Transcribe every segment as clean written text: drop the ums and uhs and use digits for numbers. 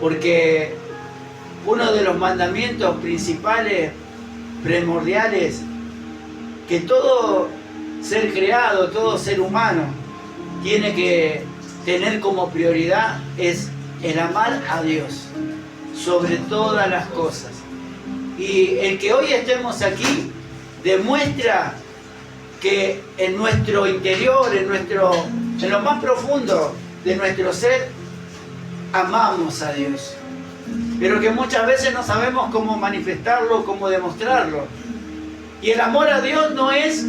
porque uno de los mandamientos principales, primordiales, que todo ser creado, todo ser humano tiene que tener como prioridad es el amar a Dios sobre todas las cosas. Y el que hoy estemos aquí demuestra que en nuestro interior, en lo más profundo de nuestro ser, amamos a Dios. Pero que muchas veces no sabemos cómo manifestarlo, cómo demostrarlo. Y el amor a Dios no es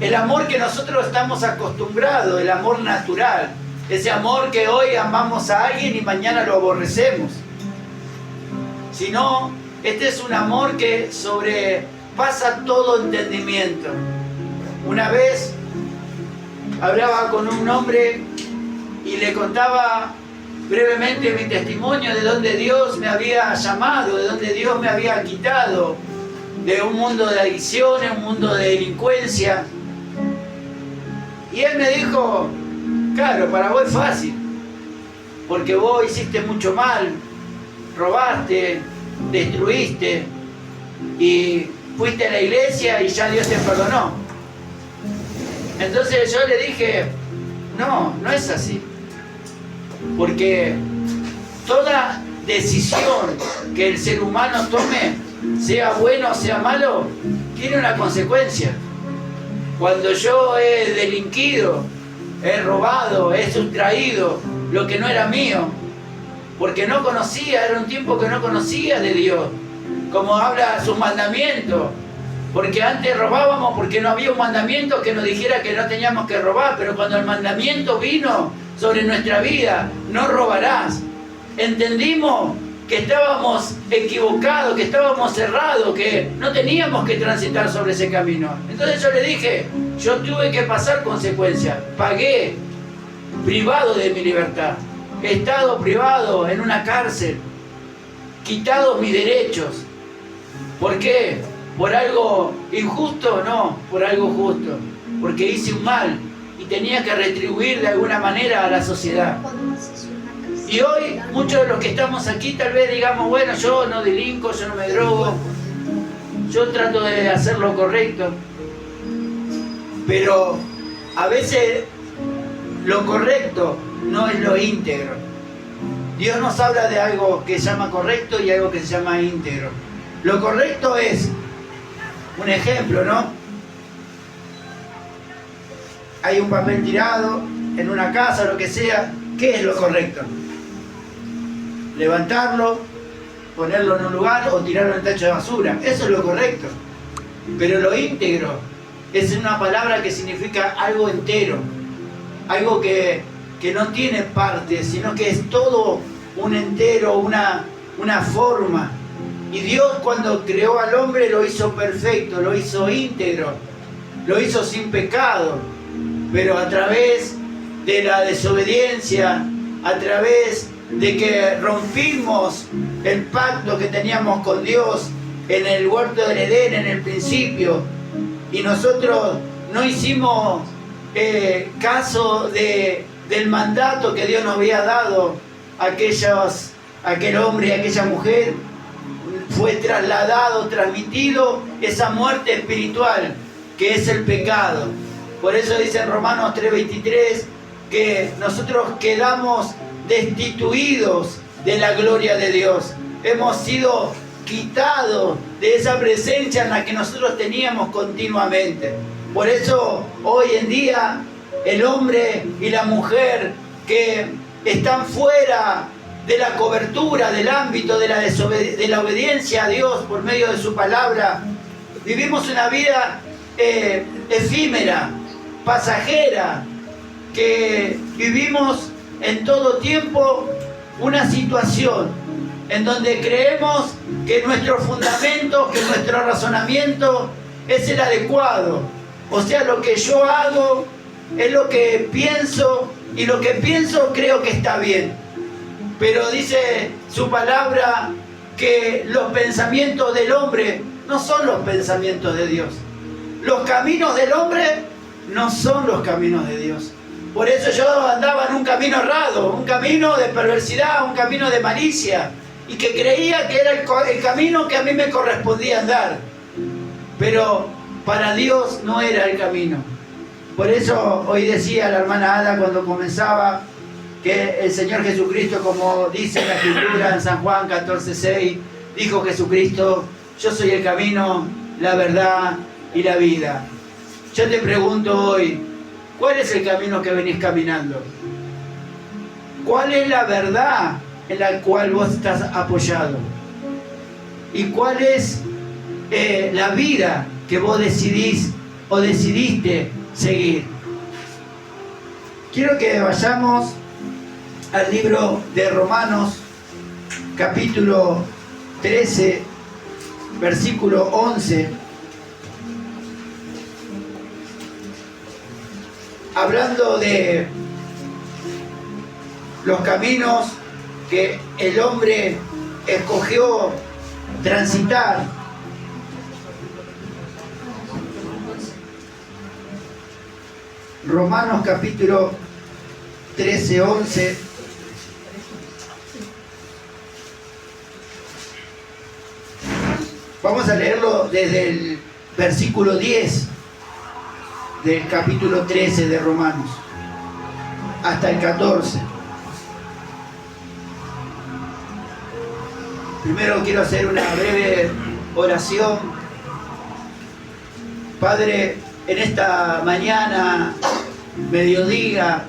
el amor que nosotros estamos acostumbrados, el amor natural. Ese amor que hoy amamos a alguien y mañana lo aborrecemos. Sino, este es un amor que sobrepasa todo entendimiento. Una vez hablaba con un hombre y le contaba brevemente mi testimonio de donde Dios me había llamado, de donde Dios me había quitado, de un mundo de adicciones, un mundo de delincuencia. Y él me dijo, claro, para vos es fácil, porque vos hiciste mucho mal, robaste, destruiste, y fuiste a la iglesia y ya Dios te perdonó. Entonces yo le dije, no, no es así. Porque toda decisión que el ser humano tome, sea bueno o sea malo, tiene una consecuencia. Cuando yo he delinquido, he robado, he sustraído lo que no era mío, porque no conocía, era un tiempo que no conocía de Dios, como habla sus mandamientos, porque antes robábamos porque no había un mandamiento que nos dijera que no teníamos que robar, pero cuando el mandamiento vino sobre nuestra vida, no robarás, entendimos que estábamos equivocados, que estábamos cerrados, que no teníamos que transitar sobre ese camino. Entonces yo le dije, yo tuve que pasar consecuencias, pagué, privado de mi libertad, he estado privado en una cárcel, quitados mis derechos. ¿Por qué? ¿Por algo injusto? No, por algo justo, porque hice un mal y tenía que retribuir de alguna manera a la sociedad. Y hoy muchos de los que estamos aquí tal vez digamos, bueno, yo no delinco, yo no me drogo, yo trato de hacer lo correcto, pero a veces lo correcto no es lo íntegro. Dios nos habla de algo que se llama correcto y algo que se llama íntegro. Lo correcto es, un ejemplo, ¿no? Hay un papel tirado en una casa, lo que sea. ¿Qué es lo correcto? Levantarlo, ponerlo en un lugar o tirarlo en el tacho de basura. Eso es lo correcto. Pero lo íntegro es una palabra que significa algo entero. Algo que no tiene partes, sino que es todo un entero, una forma. Y Dios cuando creó al hombre lo hizo perfecto, lo hizo íntegro, lo hizo sin pecado. Pero a través de la desobediencia, a través de que rompimos el pacto que teníamos con Dios en el huerto del Edén, en el principio, y nosotros no hicimos caso del mandato que Dios nos había dado a aquel hombre y a aquella mujer, fue trasladado, transmitido esa muerte espiritual que es el pecado. Por eso dice en Romanos 3:23 que nosotros quedamos destituidos de la gloria de Dios. Hemos sido quitados de esa presencia en la que nosotros teníamos continuamente. Por eso hoy en día el hombre y la mujer que están fuera de la cobertura, del ámbito de la obediencia a Dios por medio de su palabra, vivimos una vida efímera, pasajera, que vivimos en todo tiempo una situación en donde creemos que nuestro fundamento, que nuestro razonamiento es el adecuado. O sea, lo que yo hago es lo que pienso y lo que pienso creo que está bien. Pero dice su palabra que los pensamientos del hombre no son los pensamientos de Dios. Los caminos del hombre no son los caminos de Dios. Por eso yo andaba en un camino errado, un camino de perversidad, un camino de malicia, y que creía que era el camino que a mí me correspondía andar. Pero para Dios no era el camino. Por eso hoy decía la hermana Ada cuando comenzaba que el Señor Jesucristo, como dice la Escritura en San Juan 14:6, dijo Jesucristo: yo soy el camino, la verdad y la vida. Yo te pregunto hoy, ¿cuál es el camino que venís caminando? ¿Cuál es la verdad en la cual vos estás apoyado? ¿Y cuál es la vida que vos decidís o decidiste seguir? Quiero que vayamos al libro de Romanos, capítulo 13, versículo 11. Hablando de los caminos que el hombre escogió transitar. Romanos capítulo 13, 11. Vamos a leerlo desde el versículo 10 del capítulo 13 de Romanos hasta el 14. Primero quiero hacer una breve oración. Padre, en esta mañana, mediodía,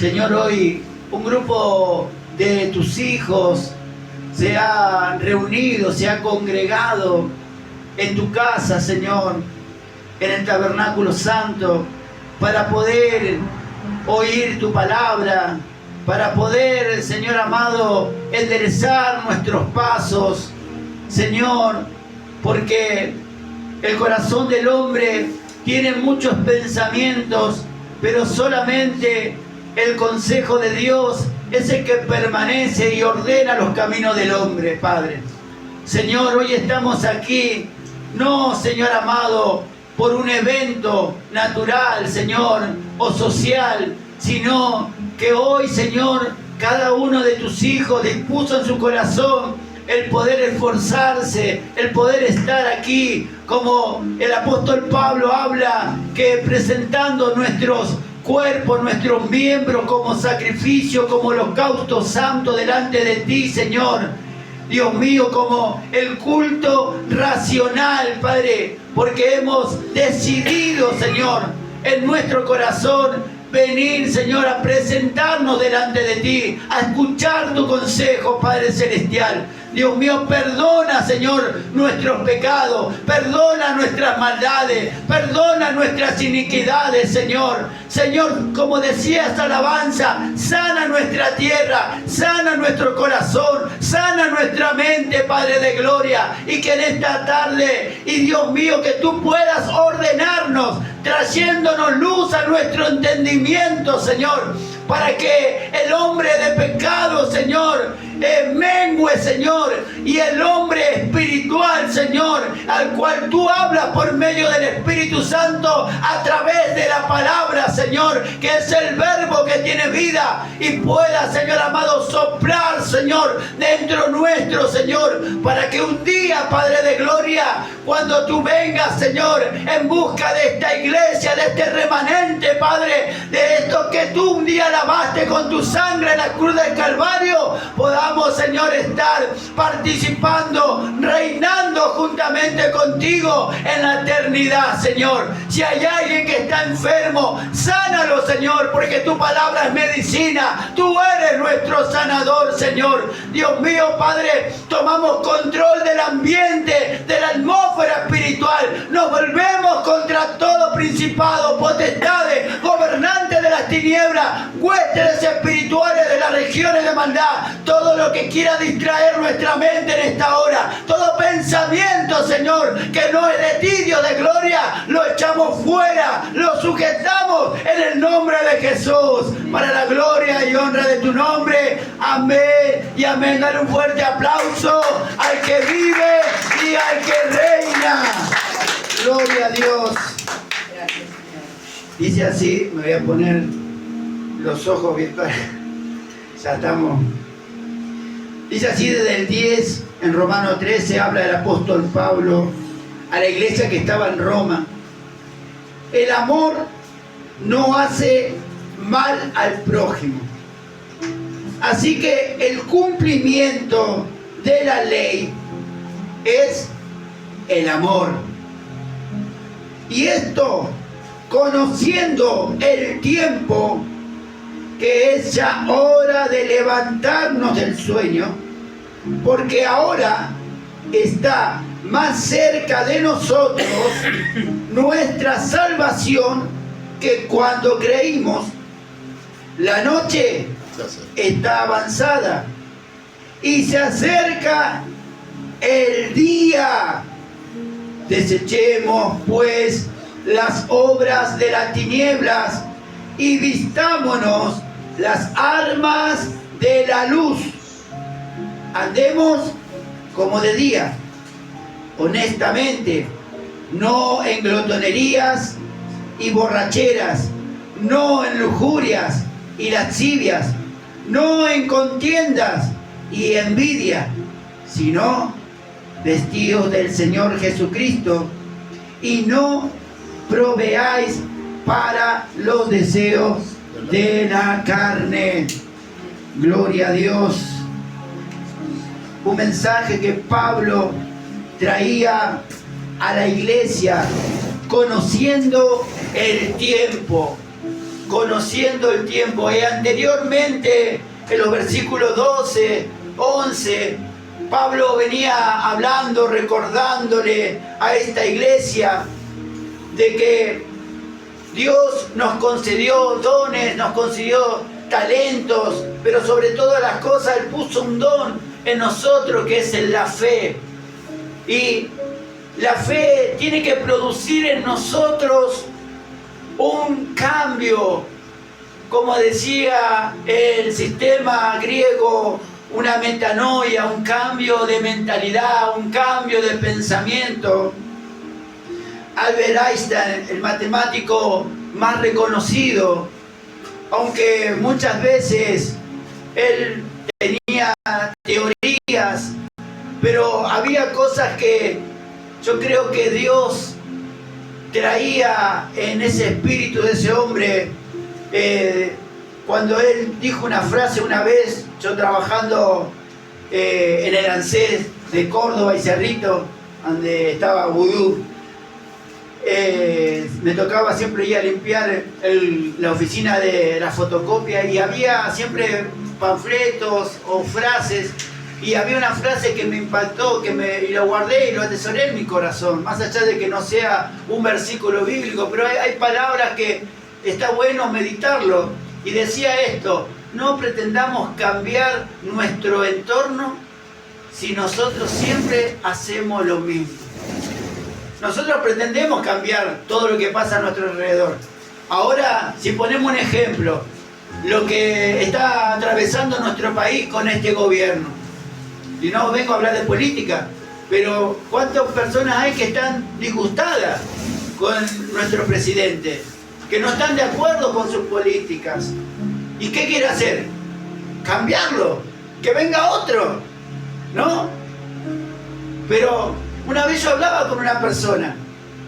Señor, hoy un grupo de tus hijos se ha reunido, se ha congregado en tu casa, Señor, en el tabernáculo santo, para poder oír tu palabra, para poder, Señor amado, enderezar nuestros pasos, Señor, porque el corazón del hombre tiene muchos pensamientos, pero solamente el consejo de Dios es el que permanece y ordena los caminos del hombre, Padre. Señor, hoy estamos aquí, no, Señor amado, por un evento natural, Señor, o social, sino que hoy, Señor, cada uno de tus hijos dispuso en su corazón el poder esforzarse, el poder estar aquí, como el apóstol Pablo habla, que presentando nuestros cuerpos, nuestros miembros como sacrificio, como holocausto santo delante de ti, Señor. Dios mío, como el culto racional, Padre, porque hemos decidido, Señor, en nuestro corazón venir, Señor, a presentarnos delante de ti, a escuchar tu consejo, Padre Celestial. Dios mío, perdona, Señor, nuestros pecados, perdona nuestras maldades, perdona nuestras iniquidades, Señor. Señor, como decía esta alabanza, sana nuestra tierra, sana nuestro corazón, sana nuestra mente, Padre de gloria, y que en esta tarde, y Dios mío, que tú puedas ordenarnos, trayéndonos luz a nuestro entendimiento, Señor, para que el hombre de pecado, Señor, mengue, Señor, y el hombre espiritual, Señor, al cual tú hablas por medio del Espíritu Santo a través de la palabra, Señor, que es el verbo que tiene vida, y pueda, Señor amado, soplar, Señor, dentro nuestro, Señor, para que un día, Padre de gloria, cuando tú vengas, Señor, en busca de esta iglesia, de este remanente, Padre, de esto que tú un día lavaste con tu sangre en la cruz del Calvario, podamos, Señor, estar participando, reinando juntamente contigo en la eternidad, Señor. Si hay alguien que está enfermo, sánalo, Señor, porque tu palabra es medicina. Tú eres nuestro sanador, Señor. Dios mío, Padre, tomamos control del ambiente, de la atmósfera espiritual. Nos volvemos contra todo principado, potestades, gobernantes de las tinieblas, huestes espirituales de las regiones de maldad. Todo lo que quiera distraer nuestra mente en esta hora, todo pensamiento, Señor, que no es de ti, Dios de gloria, lo echamos fuera, lo sujetamos en el nombre de Jesús, para la gloria y honra de tu nombre. Amén y amén. Dale un fuerte aplauso al que vive y al que reina. Gloria a Dios. Dice así, me voy a poner los ojos virtuales. Ya estamos. Dice así desde el 10, en Romanos 13, habla del apóstol Pablo a la iglesia que estaba en Roma. El amor no hace mal al prójimo. Así que el cumplimiento de la ley es el amor. Y esto, conociendo el tiempo, que es ya hora de levantarnos del sueño, porque ahora está más cerca de nosotros nuestra salvación que cuando creímos. La noche está avanzada y se acerca el día. Desechemos pues las obras de las tinieblas y vistámonos las armas de la luz. Andemos como de día, honestamente, no en glotonerías y borracheras, no en lujurias y lascivias, no en contiendas y envidia, sino vestidos del Señor Jesucristo, y no proveáis para los deseos de la carne. Gloria a Dios. Un mensaje que Pablo traía a la iglesia, conociendo el tiempo. Conociendo el tiempo. Y anteriormente, en los versículos 12, 11, Pablo venía hablando, recordándole a esta iglesia de que Dios nos concedió dones, nos concedió talentos, pero sobre todas las cosas Él puso un don en nosotros que es la fe. Y la fe tiene que producir en nosotros un cambio, como decía el sistema griego, una metanoia, un cambio de mentalidad, un cambio de pensamiento. Albert Einstein, el matemático más reconocido, aunque muchas veces él tenía teorías, pero había cosas que yo creo que Dios traía en ese espíritu de ese hombre. Cuando él dijo una frase una vez, yo trabajando en el ANSES de Córdoba y Cerrito, donde estaba Vudú, me tocaba siempre ir a limpiar la oficina de la fotocopia, y había siempre panfletos o frases, y había una frase que me impactó, y lo guardé y lo atesoré en mi corazón, más allá de que no sea un versículo bíblico, pero hay palabras que está bueno meditarlo. Y decía esto: no pretendamos cambiar nuestro entorno si nosotros siempre hacemos lo mismo. Nosotros pretendemos cambiar todo lo que pasa a nuestro alrededor. Ahora, si ponemos un ejemplo, lo que está atravesando nuestro país con este gobierno, y no vengo a hablar de política, pero ¿cuántas personas hay que están disgustadas con nuestro presidente? Que no están de acuerdo con sus políticas. ¿Y qué quiere hacer? Cambiarlo, que venga otro, ¿no? Pero una vez yo hablaba con una persona,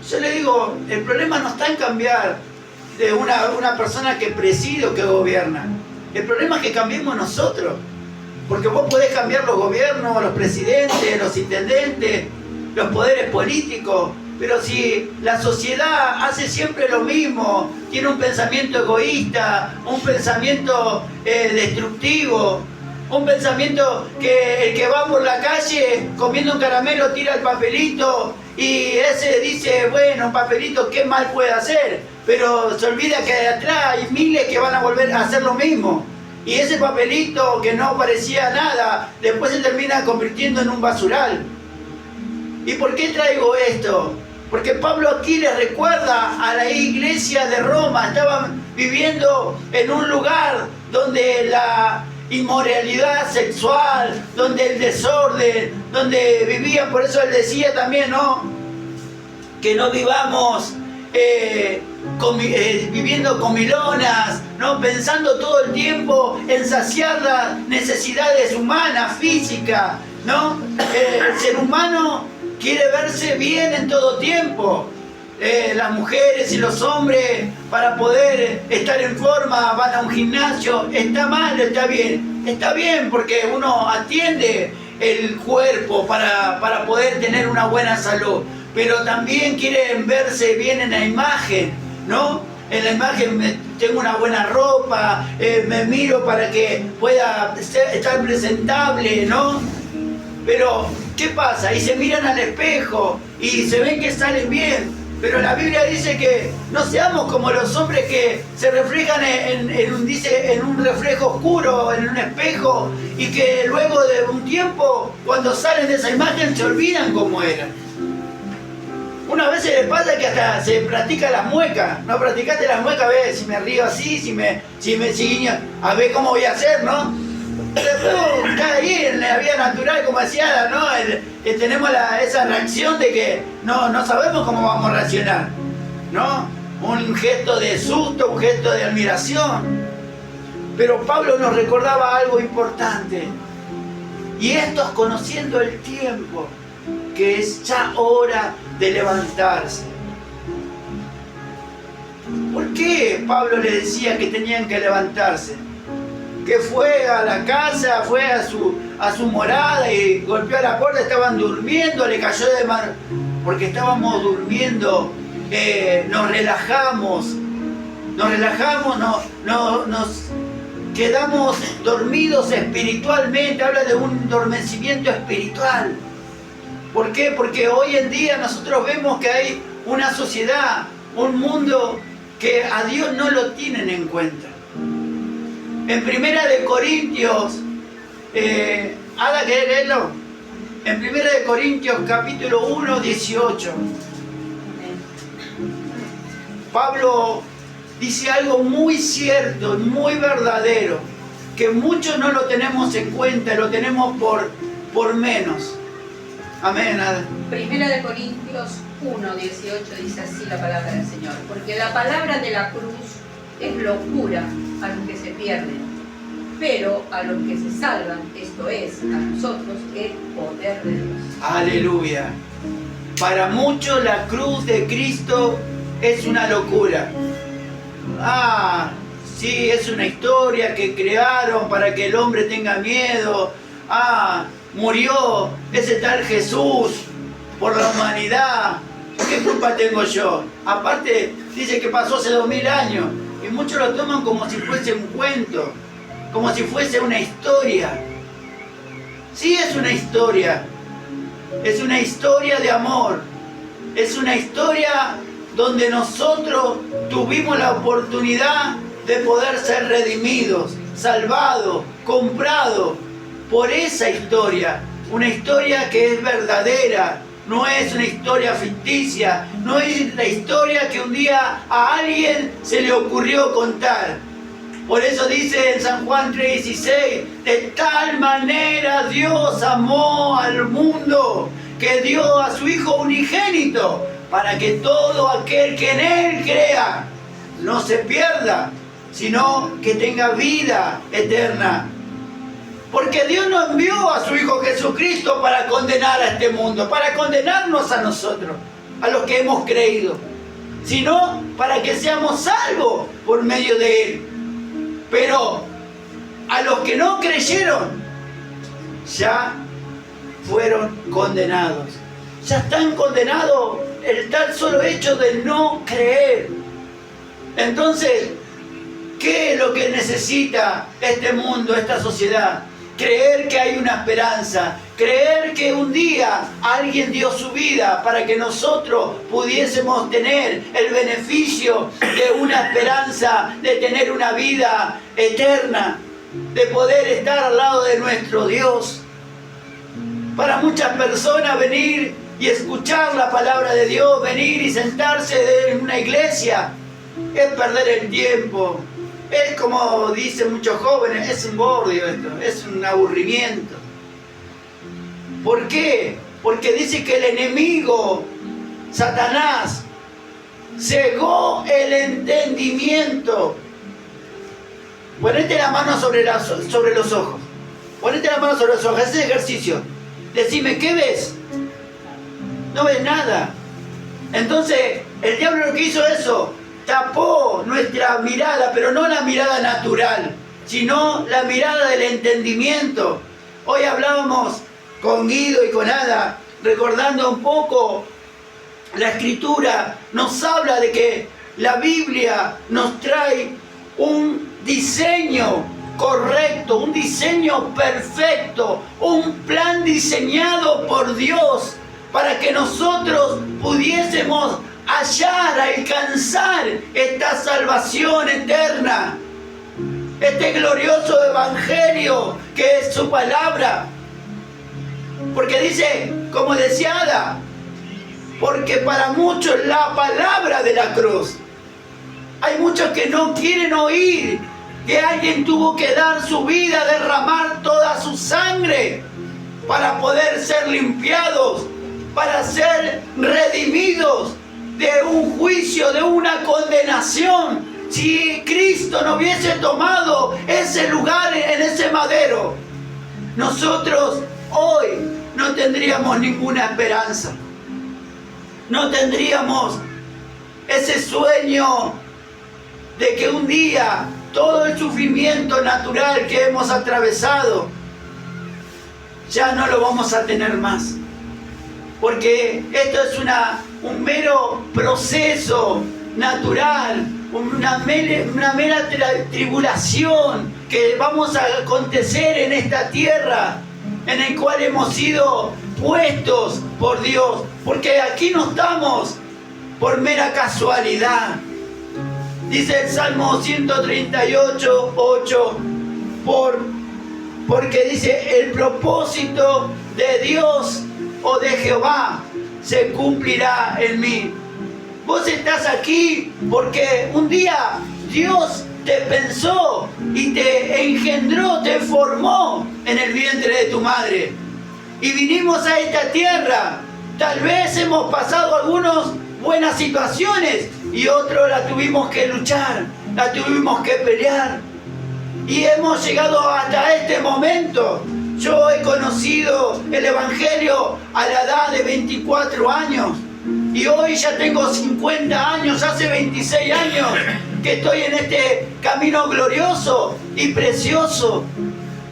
yo le digo, el problema no está en cambiar de una persona que preside o que gobierna. El problema es que cambiemos nosotros, porque vos podés cambiar los gobiernos, los presidentes, los intendentes, los poderes políticos, pero si la sociedad hace siempre lo mismo, tiene un pensamiento egoísta, un pensamiento destructivo, un pensamiento que el que va por la calle comiendo un caramelo tira el papelito y ese dice, bueno, un papelito, ¿qué mal puede hacer? Pero se olvida que de atrás hay miles que van a volver a hacer lo mismo. Y ese papelito que no parecía nada, después se termina convirtiendo en un basural. ¿Y por qué traigo esto? Porque Pablo aquí le recuerda a la iglesia de Roma, estaban viviendo en un lugar donde la inmoralidad sexual, donde el desorden, donde vivían, por eso él decía también, ¿no? Que no vivamos viviendo comilonas, ¿no? Pensando todo el tiempo en saciar las necesidades humanas, físicas, ¿no? El ser humano quiere verse bien en todo tiempo. Las mujeres y los hombres, para poder estar en forma, van a un gimnasio. ¿Está mal o está bien? Está bien, porque uno atiende el cuerpo para poder tener una buena salud, pero también quieren verse bien en la imagen, ¿no? En la imagen tengo una buena ropa, me miro para que pueda estar presentable, ¿no? Pero, ¿qué pasa? Y se miran al espejo y se ven que salen bien. Pero la Biblia dice que no seamos como los hombres que se reflejan en un reflejo oscuro, en un espejo, y que luego de un tiempo, cuando salen de esa imagen, se olvidan cómo eran. Una vez se le pasa que hasta se practica las muecas. ¿No practicaste las muecas? A ver si me río así, si me guiño, a ver cómo voy a hacer, ¿no? Pero está ahí en la vida natural, como decía, ¿no? Tenemos esa reacción de que no sabemos cómo vamos a reaccionar, ¿no? Un gesto de susto, un gesto de admiración. Pero Pablo nos recordaba algo importante. Y esto es conociendo el tiempo, que es ya hora de levantarse. ¿Por qué Pablo le decía que tenían que levantarse? Que fue a la casa, fue a su morada y golpeó a la puerta, estaban durmiendo, le cayó de mar, porque estábamos durmiendo, nos relajamos, nos quedamos dormidos espiritualmente, habla de un adormecimiento espiritual. ¿Por qué? Porque hoy en día nosotros vemos que hay una sociedad, un mundo que a Dios no lo tienen en cuenta. En Primera de Corintios, ¿Ada querés leerlo? En Primera de Corintios capítulo 1, 18. Pablo dice algo muy cierto, muy verdadero, que muchos no lo tenemos en cuenta, lo tenemos por menos. Amén. Primera de Corintios 1, 18 dice así la palabra del Señor. Porque la palabra de la cruz es locura a los que se pierden, pero a los que se salvan, esto es, a nosotros, el poder de Dios. Aleluya. Para muchos la cruz de Cristo es una locura. Sí, es una historia que crearon para que el hombre tenga miedo. Murió ese tal Jesús por la humanidad. ¿Qué culpa tengo yo? Aparte, dice que pasó hace 2000 años. Y muchos lo toman como si fuese un cuento, como si fuese una historia. Sí, es una historia. Es una historia de amor. Es una historia donde nosotros tuvimos la oportunidad de poder ser redimidos, salvados, comprados por esa historia. Una historia que es verdadera. No es una historia ficticia, no es la historia que un día a alguien se le ocurrió contar. Por eso dice en San Juan 3:16, de tal manera Dios amó al mundo que dio a su Hijo unigénito, para que todo aquel que en Él crea no se pierda, sino que tenga vida eterna. Porque Dios no envió a su Hijo Jesucristo para condenar a este mundo, para condenarnos a nosotros, a los que hemos creído, sino para que seamos salvos por medio de Él. Pero a los que no creyeron, ya fueron condenados. Ya están condenados el tal solo hecho de no creer. Entonces, ¿qué es lo que necesita este mundo, esta sociedad? Creer que hay una esperanza, creer que un día alguien dio su vida para que nosotros pudiésemos tener el beneficio de una esperanza, de tener una vida eterna, de poder estar al lado de nuestro Dios. Para muchas personas venir y escuchar la palabra de Dios, venir y sentarse en una iglesia, es perder el tiempo. Es como dicen muchos jóvenes, es un bordio esto, es un aburrimiento. ¿Por qué? Porque dice que el enemigo, Satanás, cegó el entendimiento. Ponete la mano sobre los ojos. Ponete la mano sobre los ojos. Haz ese ejercicio. Decime, ¿qué ves? No ves nada. Entonces, el diablo lo que hizo eso, tapó nuestra mirada, pero no la mirada natural, sino la mirada del entendimiento. Hoy hablábamos con Guido y con Ada, recordando un poco la Escritura, nos habla de que la Biblia nos trae un diseño correcto, un diseño perfecto, un plan diseñado por Dios para que nosotros pudiésemos hallar, alcanzar esta salvación eterna, este glorioso evangelio que es su palabra. Porque dice, como decía Ada, porque para muchos la palabra de la cruz, hay muchos que no quieren oír que alguien tuvo que dar su vida, derramar toda su sangre para poder ser limpiados, para ser redimidos de un juicio, de una condenación. Si Cristo no hubiese tomado ese lugar en ese madero, nosotros hoy no tendríamos ninguna esperanza. No tendríamos ese sueño de que un día todo el sufrimiento natural que hemos atravesado ya no lo vamos a tener más. Porque esto es un mero proceso natural, una mera tribulación que vamos a acontecer en esta tierra, en el cual hemos sido puestos por Dios, porque aquí no estamos por mera casualidad. Dice el Salmo 138:8, porque dice, el propósito de Dios o de Jehová se cumplirá en mí. Vos estás aquí porque un día Dios te pensó y te engendró, te formó en el vientre de tu madre. Y vinimos a esta tierra. Tal vez hemos pasado algunas buenas situaciones y otros la tuvimos que luchar, la tuvimos que pelear. Y hemos llegado hasta este momento. Yo he conocido el Evangelio a la edad de 24 años. Y hoy ya tengo 50 años, hace 26 años que estoy en este camino glorioso y precioso.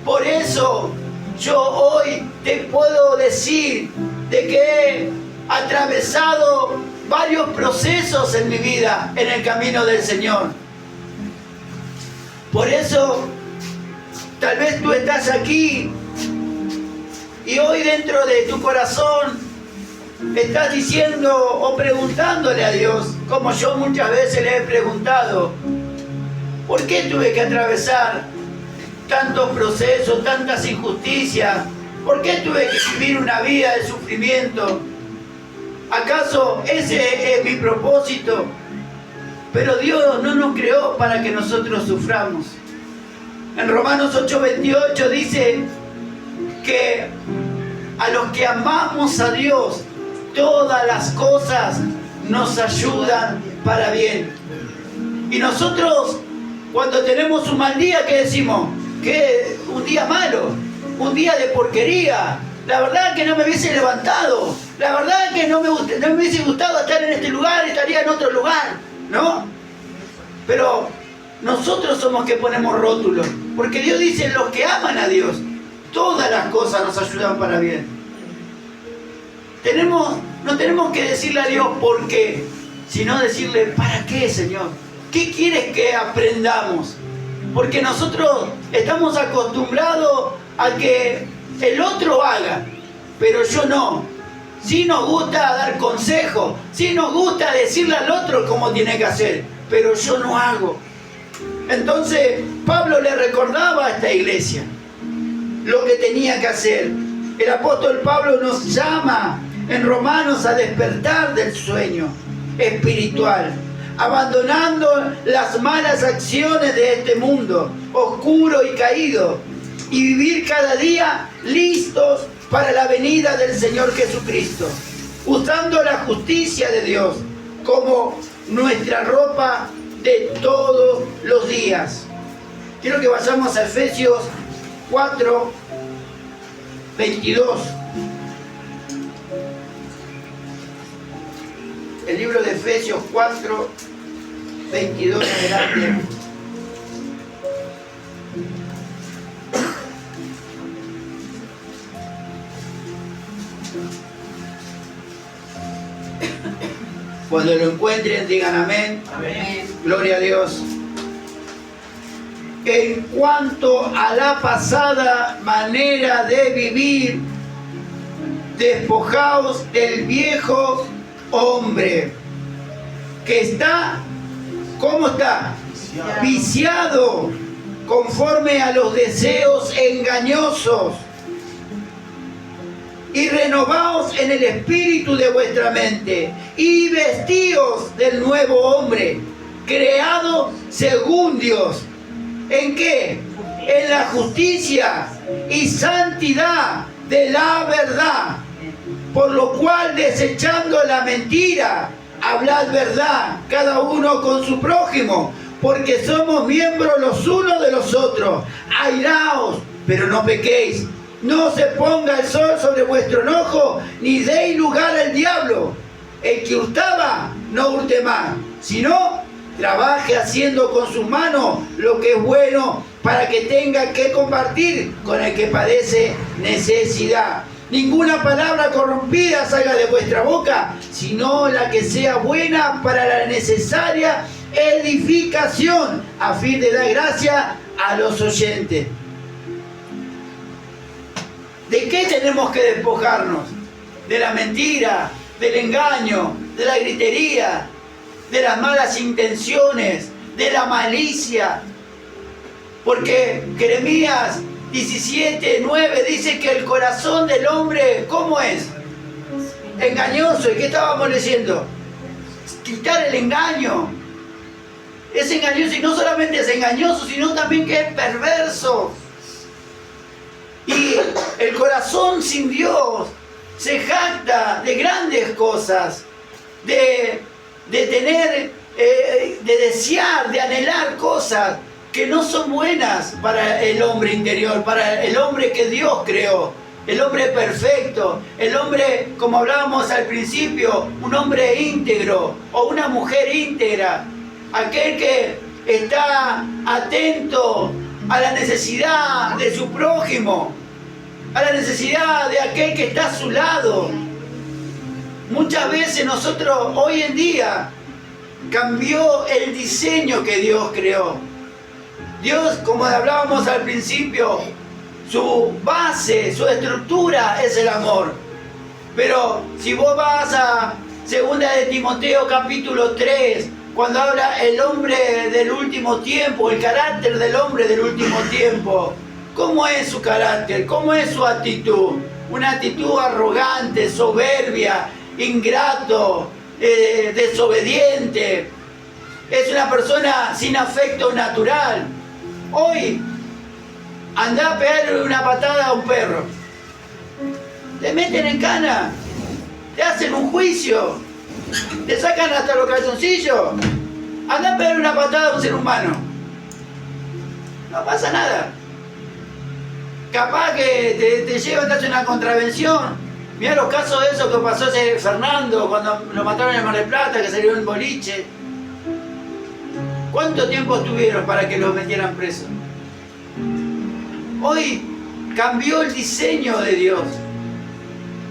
Por eso yo hoy te puedo decir de que he atravesado varios procesos en mi vida en el camino del Señor. Por eso tal vez tú estás aquí y hoy dentro de tu corazón estás diciendo o preguntándole a Dios, como yo muchas veces le he preguntado, ¿por qué tuve que atravesar tantos procesos, tantas injusticias? ¿Por qué tuve que vivir una vida de sufrimiento? ¿Acaso ese es mi propósito? Pero Dios no nos creó para que nosotros suframos. En Romanos 8:28 dice que a los que amamos a Dios, todas las cosas nos ayudan para bien. Y nosotros, cuando tenemos un mal día, ¿qué decimos? Que un día malo, un día de porquería. La verdad que no me hubiese levantado. La verdad que no me hubiese gustado estar en este lugar, estaría en otro lugar, ¿no? Pero nosotros somos que ponemos rótulos. Porque Dios dice, los que aman a Dios, todas las cosas nos ayudan para bien. No tenemos que decirle a Dios por qué, sino decirle, ¿para qué, Señor? ¿Qué quieres que aprendamos? Porque nosotros estamos acostumbrados a que el otro haga, pero yo no. Sí nos gusta dar consejos, sí nos gusta decirle al otro cómo tiene que hacer, pero yo no hago. Entonces Pablo le recordaba a esta iglesia lo que tenía que hacer. El apóstol Pablo nos llama en Romanos a despertar del sueño espiritual, abandonando las malas acciones de este mundo oscuro y caído, y vivir cada día listos para la venida del Señor Jesucristo, usando la justicia de Dios como nuestra ropa de todos los días. Quiero que vayamos a Efesios 4, 22. El libro de Efesios 4, 22 adelante. Cuando lo encuentren, digan amén. Amén. Gloria a Dios. En cuanto a la pasada manera de vivir, despojaos del viejo hombre, que está, ¿cómo está? Viciado, conforme a los deseos engañosos. Y renovaos en el espíritu de vuestra mente, y vestíos del nuevo hombre, creado según Dios. ¿En qué? En la justicia y santidad de la verdad. Por lo cual, desechando la mentira, hablad verdad, cada uno con su prójimo, porque somos miembros los unos de los otros. Airaos, pero no pequéis. No se ponga el sol sobre vuestro enojo, ni deis lugar al diablo. El que hurtaba, no hurte más, sino trabaje haciendo con sus manos lo que es bueno, para que tenga que compartir con el que padece necesidad. Ninguna palabra corrompida salga de vuestra boca, sino la que sea buena para la necesaria edificación, a fin de dar gracia a los oyentes. ¿De qué tenemos que despojarnos? De la mentira, del engaño, de la gritería, de las malas intenciones, de la malicia. Porque Jeremías 17:9 dice que el corazón del hombre, ¿cómo es? Engañoso. ¿Y qué estábamos leyendo? Quitar el engaño. Es engañoso, y no solamente es engañoso, sino también que es perverso. Y el corazón sin Dios se jacta de grandes cosas, de tener, de desear, de anhelar cosas que no son buenas para el hombre interior, para el hombre que Dios creó, el hombre perfecto, el hombre, como hablábamos al principio, un hombre íntegro o una mujer íntegra, aquel que está atento a la necesidad de su prójimo, a la necesidad de aquel que está a su lado. Muchas veces nosotros hoy en día cambió el diseño que Dios creó. Dios, como hablábamos al principio, su base, su estructura es el amor. Pero si vos vas a 2 de Timoteo capítulo 3, cuando habla el hombre del último tiempo, el carácter del hombre del último tiempo, ¿cómo es su carácter? ¿Cómo es su actitud? Una actitud arrogante, soberbia, ingrato, desobediente. Es una persona sin afecto natural. Hoy, andá a pegarle una patada a un perro. Te meten en cana, te hacen un juicio, te sacan hasta los calzoncillos. Andá a pegarle una patada a un ser humano. No pasa nada. Capaz que te llevan, te hacen una contravención. Mirá los casos de eso que pasó ese Fernando cuando lo mataron en Mar del Plata, que salió en boliche. ¿Cuánto tiempo estuvieron para que los metieran presos? Hoy cambió el diseño de Dios.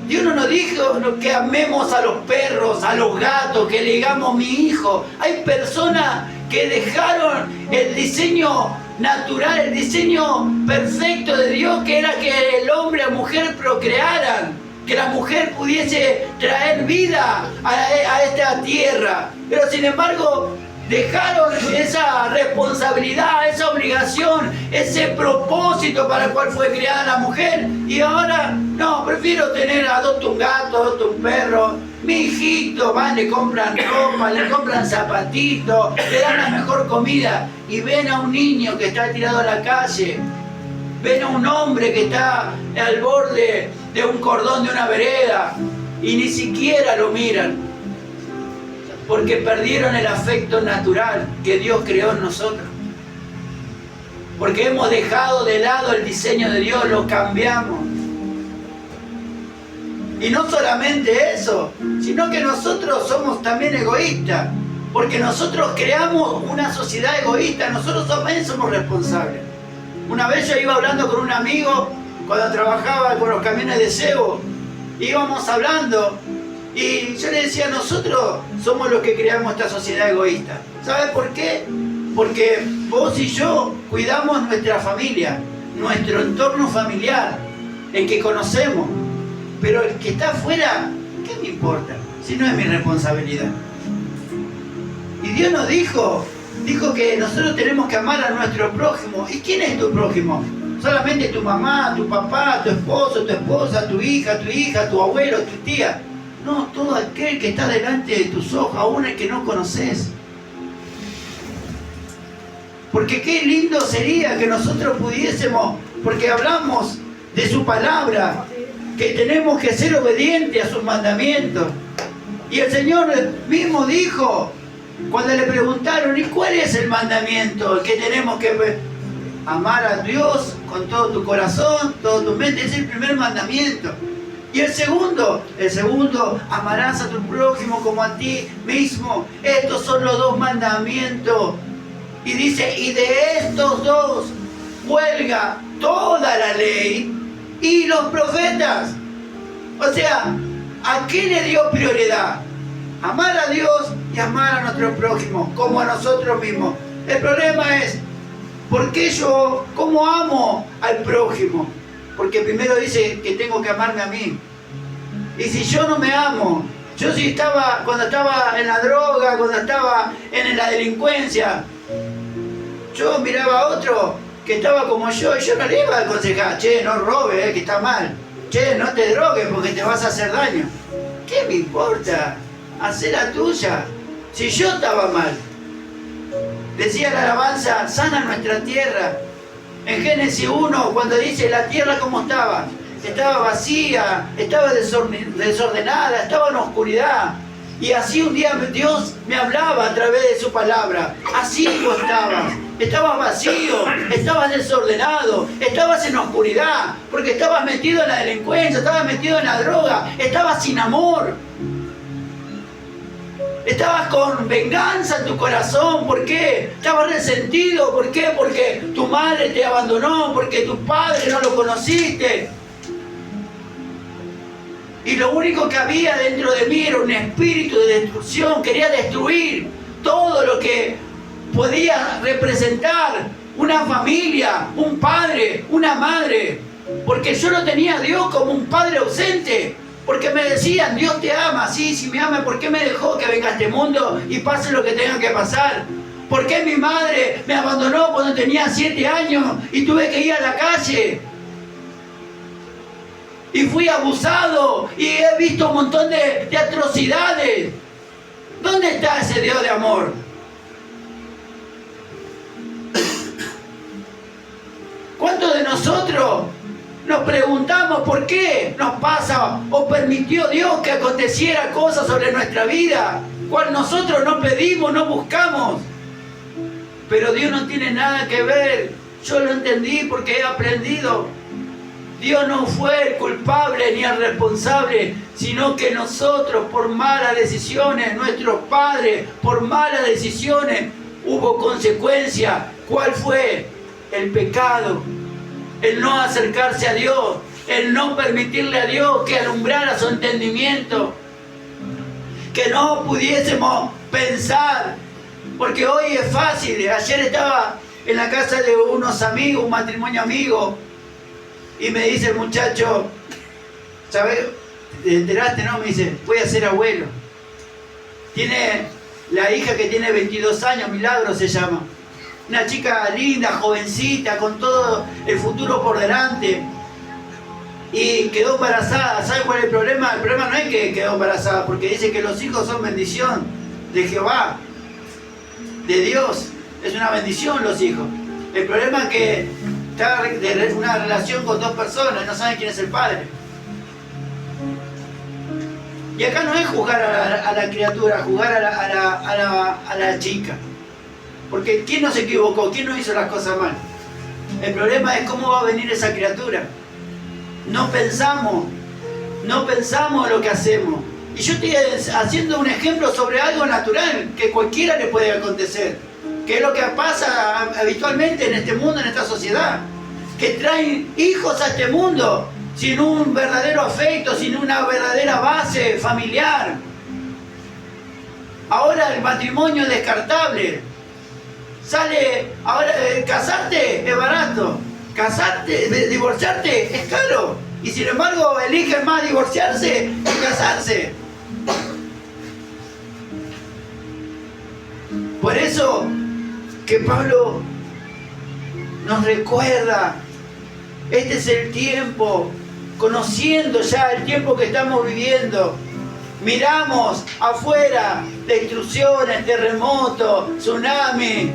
Dios no nos dijo que amemos a los perros, a los gatos, que le digamos mi hijo. Hay personas que dejaron el diseño natural, el diseño perfecto de Dios, que era que el hombre y la mujer procrearan, que la mujer pudiese traer vida a esta tierra. Pero sin embargo, dejaron esa responsabilidad, esa obligación, ese propósito para el cual fue creada la mujer. Y ahora, no, prefiero adopto un gato, adopto un perro. Mi hijito, van, le compran ropa, le compran zapatitos, le dan la mejor comida. Y ven a un niño que está tirado a la calle. Ven a un hombre que está al borde de un cordón de una vereda. Y ni siquiera lo miran. Porque perdieron el afecto natural que Dios creó en nosotros. Porque hemos dejado de lado el diseño de Dios, lo cambiamos. Y no solamente eso, sino que nosotros somos también egoístas. Porque nosotros creamos una sociedad egoísta, nosotros también somos responsables. Una vez yo iba hablando con un amigo, cuando trabajaba con los camiones de cebo, íbamos hablando, y yo le decía, nosotros somos los que creamos esta sociedad egoísta. ¿Sabes por qué? Porque vos y yo cuidamos nuestra familia, nuestro entorno familiar, el que conocemos. Pero el que está afuera, ¿qué me importa? Si no es mi responsabilidad. Y Dios nos dijo que nosotros tenemos que amar a nuestro prójimo. ¿Y quién es tu prójimo? Solamente tu mamá, tu papá, tu esposo, tu esposa, tu hija, tu abuelo, tu tía. No, todo aquel que está delante de tus ojos, aún el que no conoces. Porque qué lindo sería que nosotros pudiésemos, porque hablamos de su palabra, que tenemos que ser obedientes a sus mandamientos. Y el Señor mismo dijo, cuando le preguntaron, ¿y cuál es el mandamiento? El que tenemos que amar a Dios con todo tu corazón, toda tu mente, es el primer mandamiento. Y el segundo, amarás a tu prójimo como a ti mismo. Estos son los dos mandamientos. Y dice, y de estos dos cuelga toda la ley y los profetas. O sea, ¿a qué le dio prioridad? Amar a Dios y amar a nuestro prójimo, como a nosotros mismos. El problema es, ¿por qué yo, cómo amo al prójimo? Porque primero dice que tengo que amarme a mí. Y si yo no me amo, yo si estaba, cuando estaba en la droga, cuando estaba en la delincuencia, yo miraba a otro que estaba como yo y yo no le iba a aconsejar, che, no robes, que está mal. Che, no te drogues porque te vas a hacer daño. ¿Qué me importa? Hacer la tuya. Si yo estaba mal. Decía la alabanza, sana nuestra tierra. En Génesis 1, cuando dice la tierra cómo estaba. Estaba vacía, estaba desordenada, estaba en oscuridad. Y así un día Dios me hablaba a través de su palabra. Así tú estabas. Estabas vacío, estabas desordenado, estabas en oscuridad, porque estabas metido en la delincuencia, estabas metido en la droga, estabas sin amor. Estabas con venganza en tu corazón. ¿Por qué? Estabas resentido. ¿Por qué? Porque tu madre te abandonó, porque tu padre no lo conociste. Y lo único que había dentro de mí era un espíritu de destrucción. Quería destruir todo lo que podía representar una familia, un padre, una madre. Porque yo no tenía a Dios como un padre ausente. Porque me decían, Dios te ama. Sí, si me ama, ¿por qué me dejó que venga a este mundo y pase lo que tenga que pasar? ¿Por qué mi madre me abandonó cuando tenía 7 años y tuve que ir a la calle? Y fui abusado y he visto un montón de atrocidades. ¿Dónde está ese Dios de amor? ¿Cuántos de nosotros nos preguntamos por qué nos pasa o permitió Dios que aconteciera cosas sobre nuestra vida, cual nosotros no pedimos, no buscamos? Pero Dios no tiene nada que ver. Yo lo entendí porque he aprendido. Dios no fue el culpable ni el responsable, sino que nosotros por malas decisiones, nuestros padres por malas decisiones, hubo consecuencia. ¿Cuál fue? El pecado, el no acercarse a Dios, el no permitirle a Dios que alumbrara su entendimiento, que no pudiésemos pensar, porque hoy es fácil. Ayer estaba en la casa de unos amigos, un matrimonio amigo, y me dice el muchacho, ¿sabes? ¿Te enteraste, no? Me dice, voy a ser abuelo. Tiene la hija que tiene 22 años, Milagro se llama. Una chica linda, jovencita, con todo el futuro por delante. Y quedó embarazada. ¿Sabe cuál es el problema? El problema no es que quedó embarazada, porque dice que los hijos son bendición de Jehová, de Dios. Es una bendición los hijos. El problema es que está de una relación con 2 personas, no saben quién es el padre. Y acá no es juzgar a la criatura, juzgar a la chica. Porque ¿quién no se equivocó? ¿Quién no hizo las cosas mal? El problema es cómo va a venir esa criatura. No pensamos lo que hacemos. Y yo estoy haciendo un ejemplo sobre algo natural que cualquiera le puede acontecer, que es lo que pasa habitualmente en este mundo, en esta sociedad, que traen hijos a este mundo sin un verdadero afecto, sin una verdadera base familiar. Ahora el matrimonio es descartable. Ahora casarte es barato, divorciarte es caro, y sin embargo eligen más divorciarse que casarse. Por eso que Pablo nos recuerda, este es el tiempo, conociendo ya el tiempo que estamos viviendo. Miramos afuera destrucciones, terremotos, tsunami,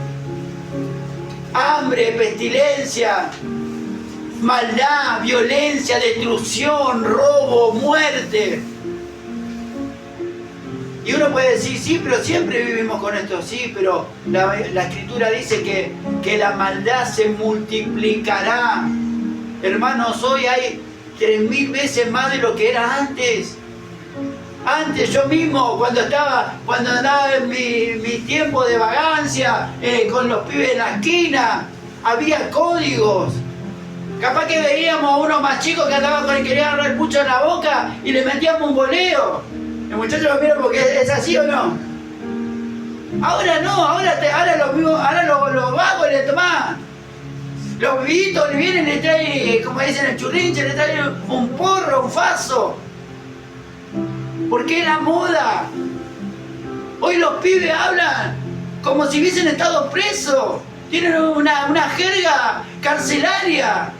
hambre, pestilencia, maldad, violencia, destrucción, robo, muerte. Y uno puede decir, sí, pero siempre vivimos con esto. Sí, pero la Escritura dice que la maldad se multiplicará. Hermanos, hoy hay 3000 veces más de lo que era antes. Antes yo mismo, cuando andaba en mi tiempo de vagancia, con los pibes en la esquina, había códigos. Capaz que veíamos a uno más chico que andaba con el que quería agarrar el pucho en la boca y le metíamos un boleo. El muchacho lo mira porque es así o no. Ahora no, ahora los vagos le tomás. Los vivitos le vienen y le traen, como dicen el churrinche, le traen un porro, un faso. Porque es la moda. Hoy los pibes hablan como si hubiesen estado presos. Tienen una jerga carcelaria.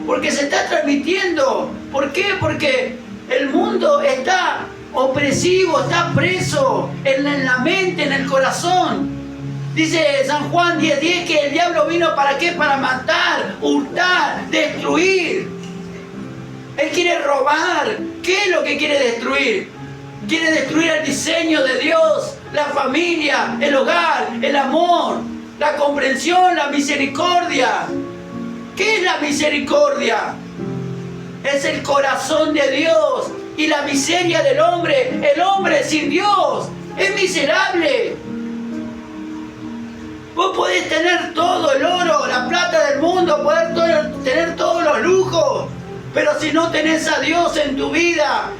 Porque se está transmitiendo. ¿Por qué? Porque el mundo está opresivo, está preso en la mente, en el corazón. Dice San Juan 10:10 que el diablo vino ¿para qué? Para matar, hurtar, destruir. Él quiere robar. ¿Qué es lo que quiere destruir? Quiere destruir el diseño de Dios, la familia, el hogar, el amor, la comprensión, la misericordia. ¿Qué es la misericordia? Es el corazón de Dios y la miseria del hombre. El hombre sin Dios es miserable. Vos podés tener todo el oro, la plata del mundo, tener todos los lujos, pero si no tenés a Dios en tu vida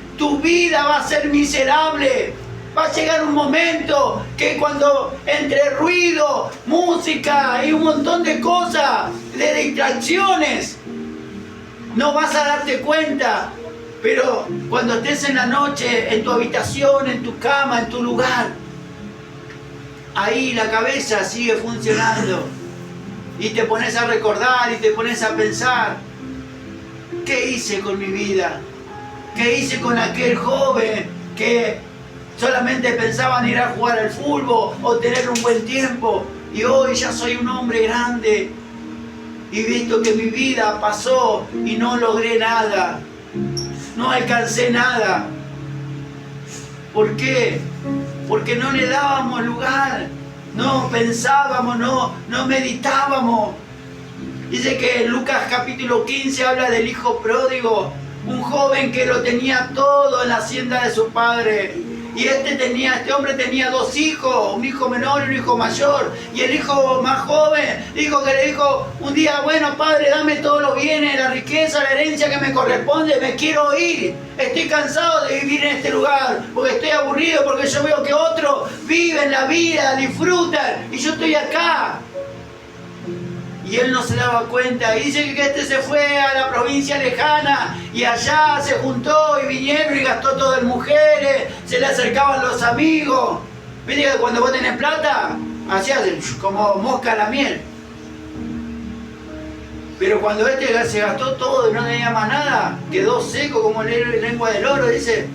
va a ser miserable. Va a llegar un momento que cuando entre ruido, música y un montón de cosas, de distracciones, no vas a darte cuenta. Pero cuando estés en la noche, en tu habitación, en tu cama, en tu lugar, ahí la cabeza sigue funcionando. Y te pones a recordar y te pones a pensar, ¿qué hice con mi vida? ¿Qué hice con aquel joven que solamente pensaba en ir a jugar al fútbol o tener un buen tiempo? Y hoy ya soy un hombre grande y visto que mi vida pasó y no logré nada, no alcancé nada. ¿Por qué? Porque no le dábamos lugar, no pensábamos, no meditábamos. Dice que en Lucas capítulo 15 habla del hijo pródigo, un joven que lo tenía todo en la hacienda de su padre. Y este hombre tenía 2 hijos, un hijo menor y un hijo mayor. Y el hijo más joven le dijo un día, bueno padre, dame todos los bienes, la riqueza, la herencia que me corresponde, me quiero ir. Estoy cansado de vivir en este lugar, porque estoy aburrido, porque yo veo que otros viven la vida, disfrutan, y yo estoy acá. Y él no se daba cuenta. Y dice que este se fue a la provincia lejana y allá se juntó y vinieron y gastó todo en mujeres, se le acercaban los amigos. Viste que cuando vos tenés plata, hacías como mosca a la miel. Pero cuando se gastó todo y no tenía más nada, quedó seco como lengua del oro, dice.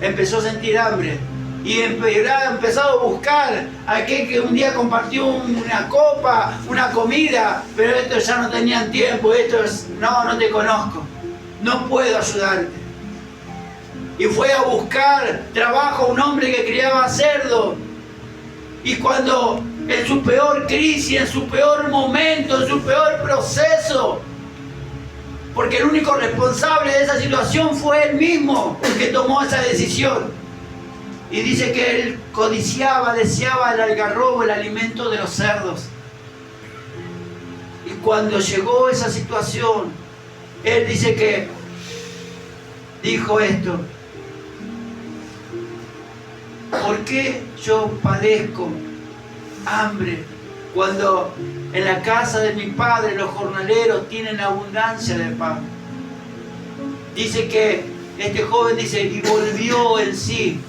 Empezó a sentir hambre. Y ha empezado a buscar a aquel que un día compartió una copa, una comida, pero estos ya no tenían tiempo, no te conozco. no puedo ayudarte. Y fue a buscar trabajo a un hombre que criaba cerdo. Y cuando en su peor crisis, en su peor momento, en su peor proceso, porque el único responsable de esa situación fue él mismo el que tomó esa decisión. Y dice que él codiciaba, deseaba el algarrobo, el alimento de los cerdos. Y cuando llegó esa situación, él dice que dijo esto: ¿por qué yo padezco hambre cuando en la casa de mi padre los jornaleros tienen abundancia de pan? Dice que este joven dice, y volvió en sí,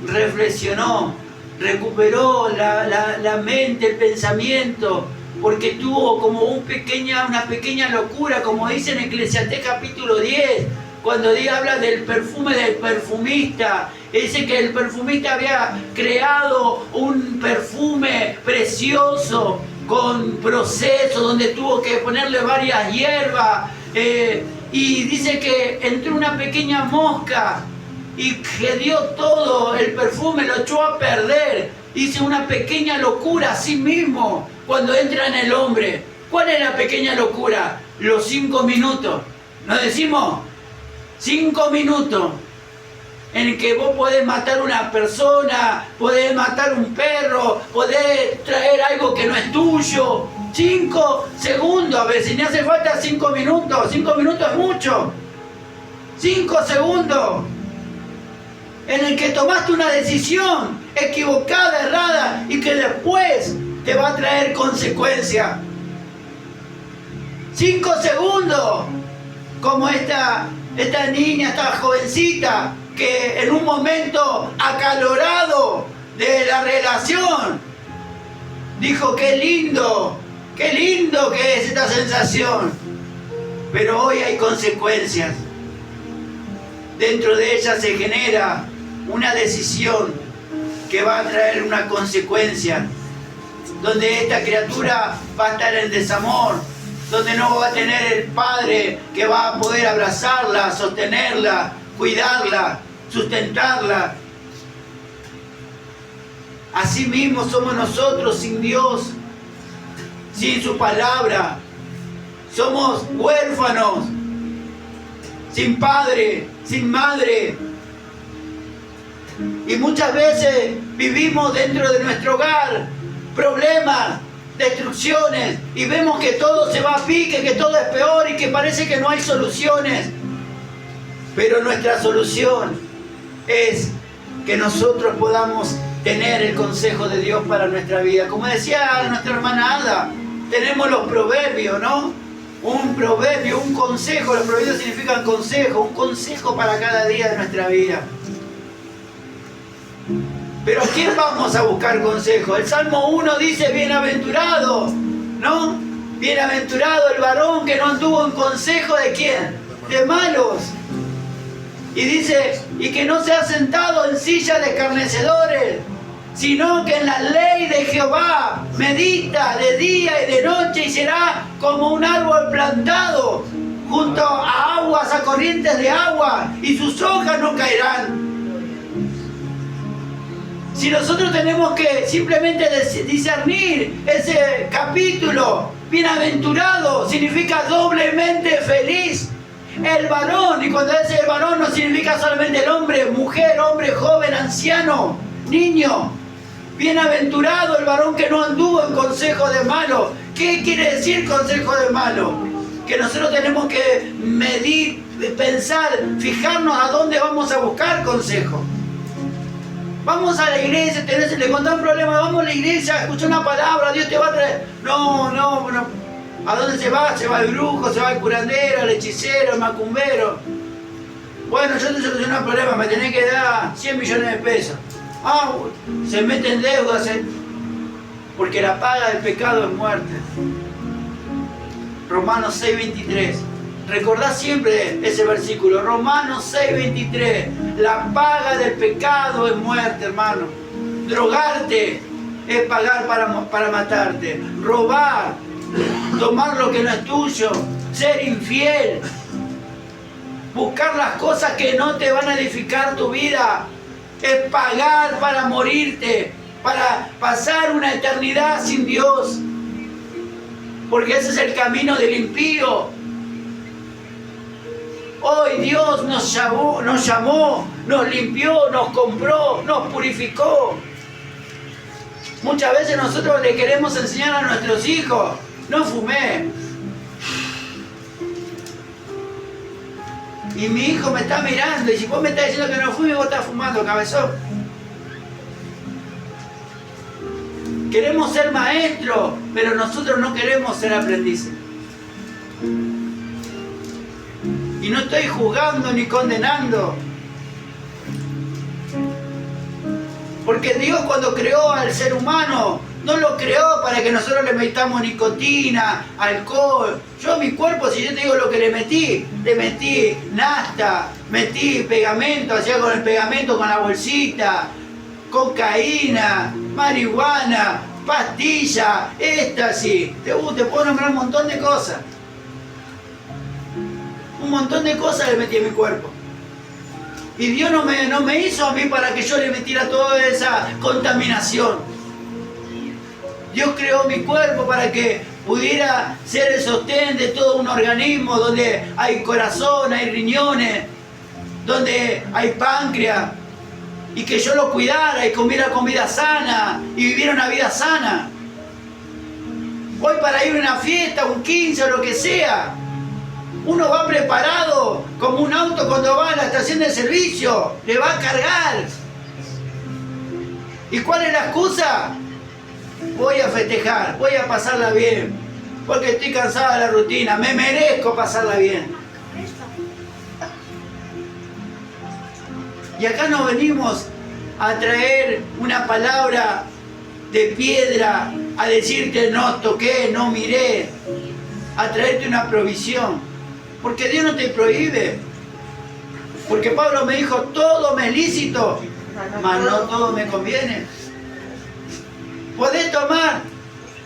reflexionó, recuperó la mente, el pensamiento, porque tuvo como una pequeña locura, como dice en Eclesiastés capítulo 10, cuando habla del perfume del perfumista. Dice que el perfumista había creado un perfume precioso con proceso donde tuvo que ponerle varias hierbas, y dice que entró una pequeña mosca y que dio todo el perfume, lo echó a perder. Hizo una pequeña locura a sí mismo cuando entra en el hombre. ¿Cuál es la pequeña locura? Los 5 minutos. ¿Nos decimos? 5 minutos en que vos podés matar una persona, podés matar un perro, podés traer algo que no es tuyo. 5 segundos, a veces ni hace falta 5 minutos. 5 minutos es mucho. 5 segundos en el que tomaste una decisión equivocada, errada, y que después te va a traer consecuencias. 5 segundos, como esta niña, esta jovencita, que en un momento acalorado de la relación, dijo, qué lindo que es esta sensación. Pero hoy hay consecuencias. Dentro de ella se genera una decisión que va a traer una consecuencia, donde esta criatura va a estar en desamor, donde no va a tener el padre que va a poder abrazarla, sostenerla, cuidarla, sustentarla. Así mismo somos nosotros sin Dios, sin su palabra. Somos huérfanos, sin padre, sin madre. Y muchas veces vivimos dentro de nuestro hogar problemas, destrucciones, y vemos que todo se va a pique, que todo es peor y que parece que no hay soluciones. Pero nuestra solución es que nosotros podamos tener el consejo de Dios para nuestra vida. Como decía nuestra hermana Ada, tenemos los proverbios, ¿no? Un proverbio, un consejo. Los proverbios significan consejo, un consejo para cada día de nuestra vida. Pero ¿a quién vamos a buscar consejo? El Salmo 1 dice, bienaventurado, ¿no? Bienaventurado el varón que no anduvo en consejo ¿de quién? De malos. Y dice, y que no se ha sentado en silla de escarnecedores, sino que en la ley de Jehová medita de día y de noche, y será como un árbol plantado junto a aguas, a corrientes de agua, y sus hojas no caerán. Si nosotros tenemos que simplemente discernir ese capítulo, bienaventurado significa doblemente feliz. El varón, y cuando dice el varón no significa solamente el hombre, mujer, hombre, joven, anciano, niño. Bienaventurado el varón que no anduvo en consejo de malo. ¿Qué quiere decir consejo de malo? Que nosotros tenemos que medir, pensar, fijarnos a dónde vamos a buscar consejo. Vamos a la iglesia, le contás un problema, vamos a la iglesia, escucha una palabra, Dios te va a traer. No. ¿A dónde se va? Se va el brujo, se va el curandero, el hechicero, el macumbero. Bueno, yo te soluciono el problema, me tenés que dar 100 millones de pesos. Se mete en deudas, porque la paga del pecado es muerte. Romanos 6:23. Recordá siempre ese versículo, Romanos 6:23. La paga del pecado es muerte, hermano. Drogarte es pagar para matarte. Robar, tomar lo que no es tuyo, ser infiel, buscar las cosas que no te van a edificar tu vida, es pagar para morirte, para pasar una eternidad sin Dios, porque ese es el camino del impío. Hoy Dios nos llamó, nos limpió, nos compró, nos purificó. Muchas veces nosotros le queremos enseñar a nuestros hijos: no fumé. Y mi hijo me está mirando, y si vos me estás diciendo que no fume, vos estás fumando, cabezón. Queremos ser maestros, pero nosotros no queremos ser aprendices. Y no estoy juzgando ni condenando. Porque Dios, cuando creó al ser humano, no lo creó para que nosotros le metamos nicotina, alcohol. Yo a mi cuerpo, si yo te digo lo que le metí nafta, metí pegamento, hacía con el pegamento, con la bolsita, cocaína, marihuana, pastilla, éxtasis. Te puedo nombrar un montón de cosas. Un montón de cosas le metí en mi cuerpo. Y Dios no me hizo a mí para que yo le metiera toda esa contaminación. Dios creó mi cuerpo para que pudiera ser el sostén de todo un organismo, donde hay corazón, hay riñones, donde hay páncreas, y que yo lo cuidara y comiera comida sana y viviera una vida sana. Hoy, para ir a una fiesta, un 15 o lo que sea, uno va preparado como un auto cuando va a la estación de servicio, le va a cargar. ¿Y cuál es la excusa? Voy a festejar, voy a pasarla bien, porque estoy cansada de la rutina, me merezco pasarla bien. Y acá no venimos a traer una palabra de piedra, a decirte no toqué, no miré, a traerte una provisión. Porque Dios no te prohíbe. Porque Pablo me dijo: todo me es lícito, mas no todo me conviene. ¿Podés tomar?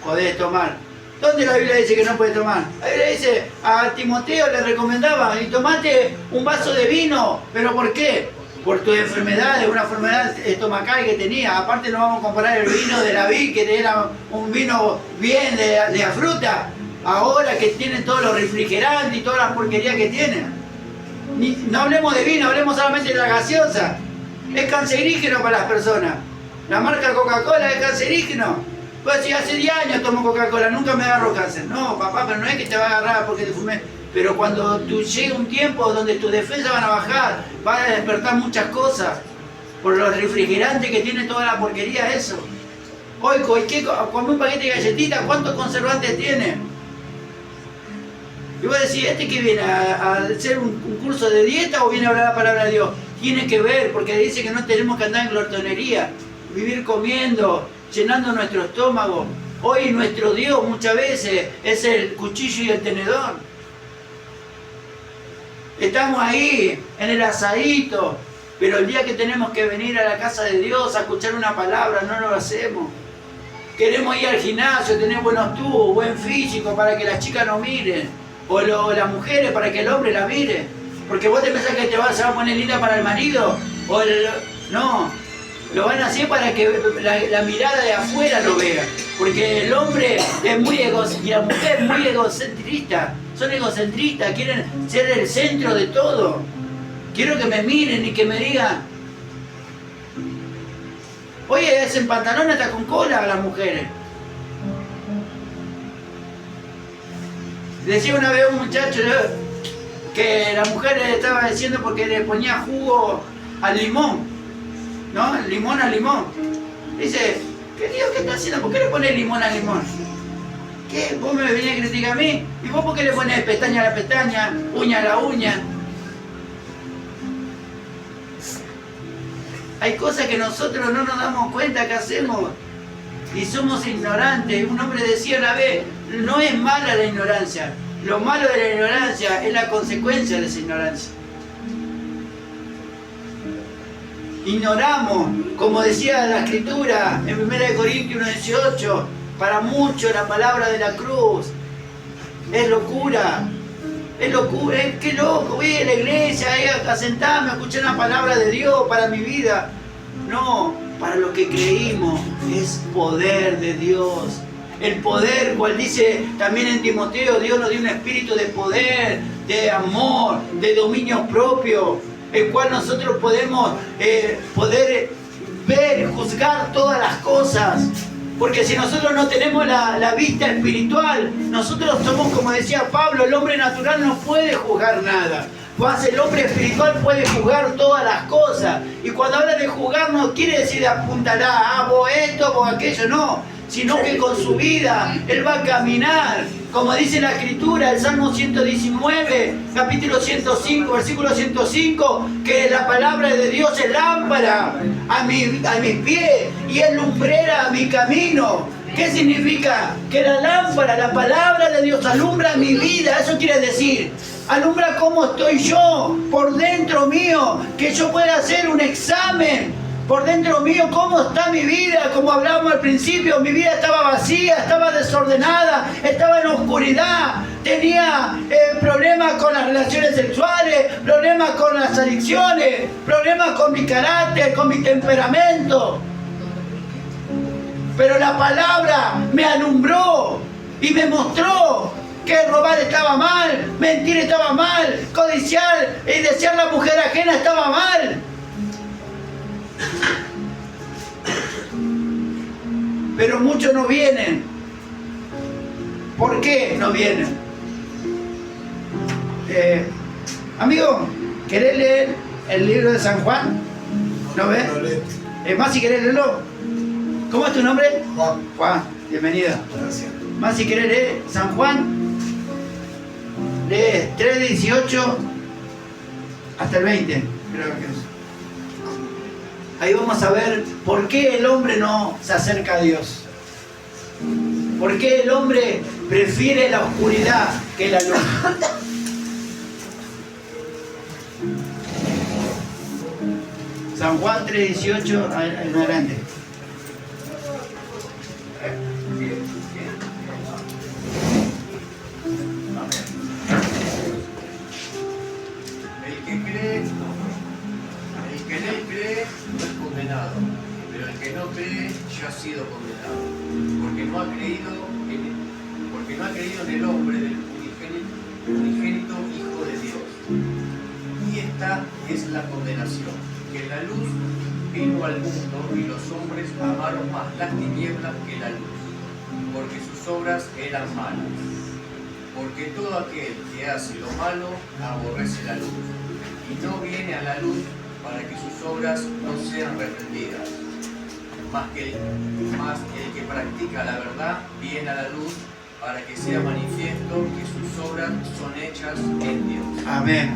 Podés tomar. ¿Dónde la Biblia dice que no puedes tomar? La Biblia dice, a Timoteo le recomendaba: y tomate un vaso de vino. ¿Pero por qué? Por tu enfermedad, una enfermedad estomacal que tenía. Aparte no vamos a comparar el vino de la vid, que era un vino bien de la fruta, ahora que tienen todos los refrigerantes y todas las porquerías que tienen. No hablemos de vino, hablemos solamente de la gaseosa. Es cancerígeno para las personas. La marca Coca-Cola es cancerígeno. Pues si hace 10 años tomo Coca-Cola, nunca me agarro cáncer. No, papá, pero no es que te va a agarrar porque te fumé. Pero cuando tú llegue un tiempo donde tus defensas van a bajar, van a despertar muchas cosas. Por los refrigerantes que tiene toda la porquería eso. Hoy, come un paquete de galletitas, ¿cuántos conservantes tiene? Y vos decís, ¿este que viene a hacer un curso de dieta o viene a hablar la palabra de Dios? Tiene que ver, porque dice que no tenemos que andar en glotonería, vivir comiendo, llenando nuestro estómago. Hoy nuestro Dios muchas veces es el cuchillo y el tenedor. Estamos ahí, en el asadito, pero el día que tenemos que venir a la casa de Dios a escuchar una palabra, no lo hacemos. Queremos ir al gimnasio, tener buenos tubos, buen físico para que las chicas nos miren. O las mujeres para que el hombre la mire. Porque vos te pensás que se va a poner linda para el marido. No, lo van a hacer para que la mirada de afuera lo vea. Porque el hombre es muy egocentrista y la mujer es muy egocentrista. Son egocentristas, quieren ser el centro de todo. Quiero que me miren y que me digan. Oye, hacen pantalones hasta con cola a las mujeres. Decía una vez un muchacho que la mujer le estaba diciendo porque le ponía jugo al limón, ¿no? Limón al limón. Dice, ¿qué Dios qué está haciendo? ¿Por qué le pones limón al limón? ¿Qué? ¿Vos me venís a criticar a mí? ¿Y vos por qué le pones pestaña a la pestaña, uña a la uña? Hay cosas que nosotros no nos damos cuenta que hacemos y somos ignorantes. Un hombre decía una vez, no es mala la ignorancia, lo malo de la ignorancia es la consecuencia de esa ignorancia. Ignoramos, como decía la Escritura en 1 Corintios 1:18, para muchos la palabra de la cruz es locura, Es locura, qué loco, voy a la iglesia, a sentarme, a escuchar una palabra de Dios para mi vida. No, para lo que creímos es poder de Dios. El poder, cual dice también en Timoteo, Dios nos dio un espíritu de poder, de amor, de dominio propio, el cual nosotros podemos poder ver, juzgar todas las cosas. Porque si nosotros no tenemos la vista espiritual, nosotros somos, como decía Pablo, el hombre natural no puede juzgar nada. Pues el hombre espiritual puede juzgar todas las cosas. Y cuando habla de juzgar no quiere decir de apuntalar, vos esto, vos aquello, no. Sino que con su vida él va a caminar. Como dice la Escritura, el Salmo 119, capítulo 105, versículo 105, que la palabra de Dios es lámpara a mis pies y es lumbrera a mi camino. ¿Qué significa? Que la lámpara, la palabra de Dios alumbra mi vida. Eso quiere decir, alumbra cómo estoy yo, por dentro mío, que yo pueda hacer un examen. Por dentro mío, cómo está mi vida, como hablábamos al principio, mi vida estaba vacía, estaba desordenada, estaba en oscuridad, tenía problemas con las relaciones sexuales, problemas con las adicciones, problemas con mi carácter, con mi temperamento. Pero la palabra me alumbró y me mostró que robar estaba mal, mentir estaba mal, codiciar y desear la mujer ajena estaba mal. Pero muchos no vienen. ¿Por qué no vienen? Amigo, ¿querés leer el libro de San Juan? ¿No ves? Más si querés leerlo. ¿Cómo es tu nombre? Juan. Juan, bienvenido. Gracias. Más si querés leer San Juan, lee 3:18 hasta el 20, creo que es. Ahí vamos a ver por qué el hombre no se acerca a Dios. ¿Por qué el hombre prefiere la oscuridad que la luz? San Juan 3:18 en adelante. El que en él cree no es condenado, pero el que no cree ya ha sido condenado, porque no ha creído en el hombre del unigénito Hijo de Dios. Y esta es la condenación, que la luz vino al mundo y los hombres amaron más las tinieblas que la luz, porque sus obras eran malas. Porque todo aquel que hace lo malo aborrece la luz, y no viene a la luz para que sus obras no sean reprendidas. Más el que practica la verdad viene a la luz para que sea manifiesto que sus obras son hechas en Dios. Amén.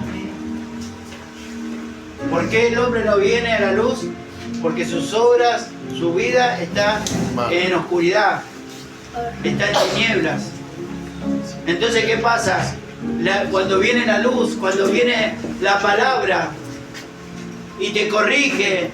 ¿Por qué el hombre no viene a la luz? Porque sus obras, su vida está en oscuridad, está en tinieblas. Entonces, ¿qué pasa? Cuando viene la luz, cuando viene la palabra y te corrige,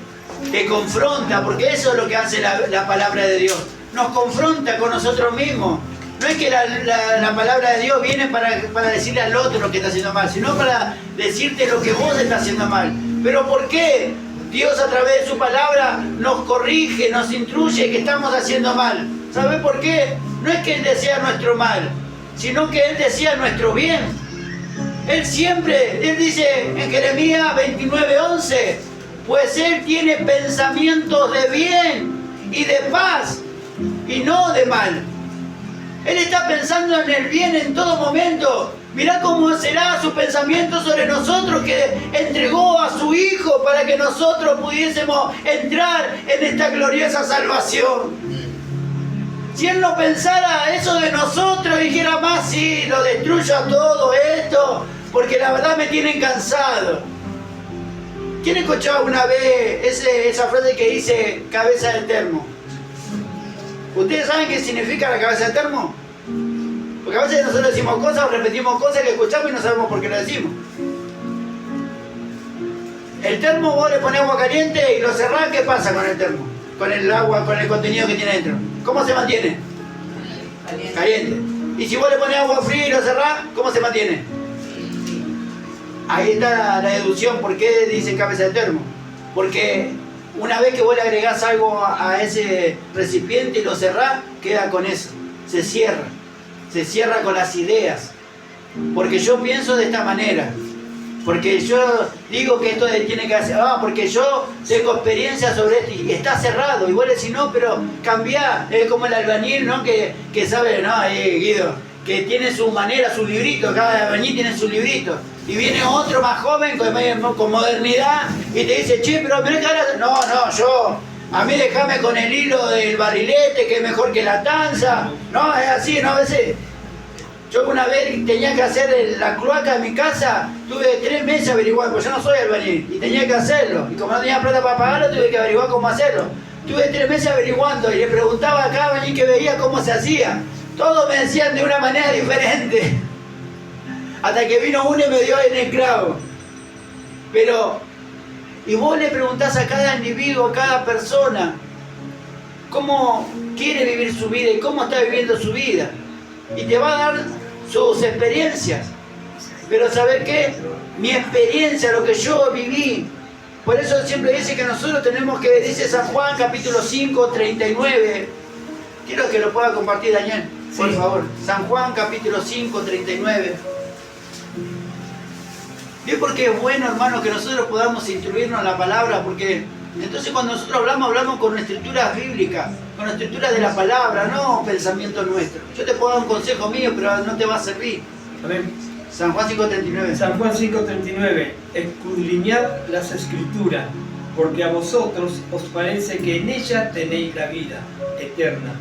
te confronta, porque eso es lo que hace la palabra de Dios, nos confronta con nosotros mismos. No es que la palabra de Dios viene para decirle al otro lo que está haciendo mal, sino para decirte lo que vos estás haciendo mal. ¿Pero por qué? Dios a través de su palabra nos corrige, nos instruye que estamos haciendo mal. ¿Sabe por qué? No es que Él desea nuestro mal, sino que Él desea nuestro bien. Él dice en Jeremías 29:11, pues Él tiene pensamientos de bien y de paz y no de mal. Él está pensando en el bien en todo momento. Mirá cómo será su pensamiento sobre nosotros, que entregó a su Hijo para que nosotros pudiésemos entrar en esta gloriosa salvación. Si Él no pensara eso de nosotros y dijera más, sí, lo destruyo a todo esto, porque la verdad me tienen cansado. ¿Quién escuchó alguna vez esa frase que dice cabeza de termo? ¿Ustedes saben qué significa la cabeza de termo? Porque a veces nosotros decimos cosas o repetimos cosas que escuchamos y no sabemos por qué lo decimos. El termo, vos le pones agua caliente y lo cerrás, ¿qué pasa con el termo? Con el agua, con el contenido que tiene dentro. ¿Cómo se mantiene? Caliente. Y si vos le pones agua fría y lo cerrás, ¿cómo se mantiene? Ahí está la deducción. ¿Por qué dice cabeza de termo? Porque una vez que vos le agregás algo a ese recipiente y lo cerrás, queda con eso. Se cierra con las ideas. Porque yo pienso de esta manera. Porque yo digo que esto tiene que hacer, porque yo tengo experiencia sobre esto y está cerrado. Y vos le decís, no, pero cambiá. Es como el albañil, ¿no? Que sabe, no, Guido, que tiene su manera, su librito. Cada albañil tiene su librito. Y viene otro más joven con modernidad y te dice, che, pero mirá que ahora... No, a mí déjame con el hilo del barrilete, que es mejor que la tanza. No, es así, ¿no? A veces... Yo una vez tenía que hacer la cloaca de mi casa, tuve 3 meses averiguando, porque yo no soy albañil, y tenía que hacerlo. Y como no tenía plata para pagarlo, tuve que averiguar cómo hacerlo. Tuve 3 meses averiguando y le preguntaba a cada albañil que veía cómo se hacía. Todos me decían de una manera diferente. Hasta que vino uno y me dio en el clavo. Pero, y vos le preguntás a cada individuo, a cada persona, cómo quiere vivir su vida y cómo está viviendo su vida. Y te va a dar sus experiencias. Pero ¿sabes qué? Mi experiencia, lo que yo viví. Por eso siempre dice que nosotros tenemos que, dice San Juan capítulo 5, 39. Quiero que lo pueda compartir Daniel, por favor. San Juan capítulo 5, 39. ¿Ve por qué es bueno, hermano, que nosotros podamos instruirnos en la palabra? Porque entonces cuando nosotros hablamos con escrituras bíblicas, con la escritura de la palabra, no pensamiento nuestro. Yo te puedo dar un consejo mío, pero no te va a servir. Amén. San Juan 5:39. San Juan 5:39. Escudriñad las escrituras, porque a vosotros os parece que en ellas tenéis la vida eterna,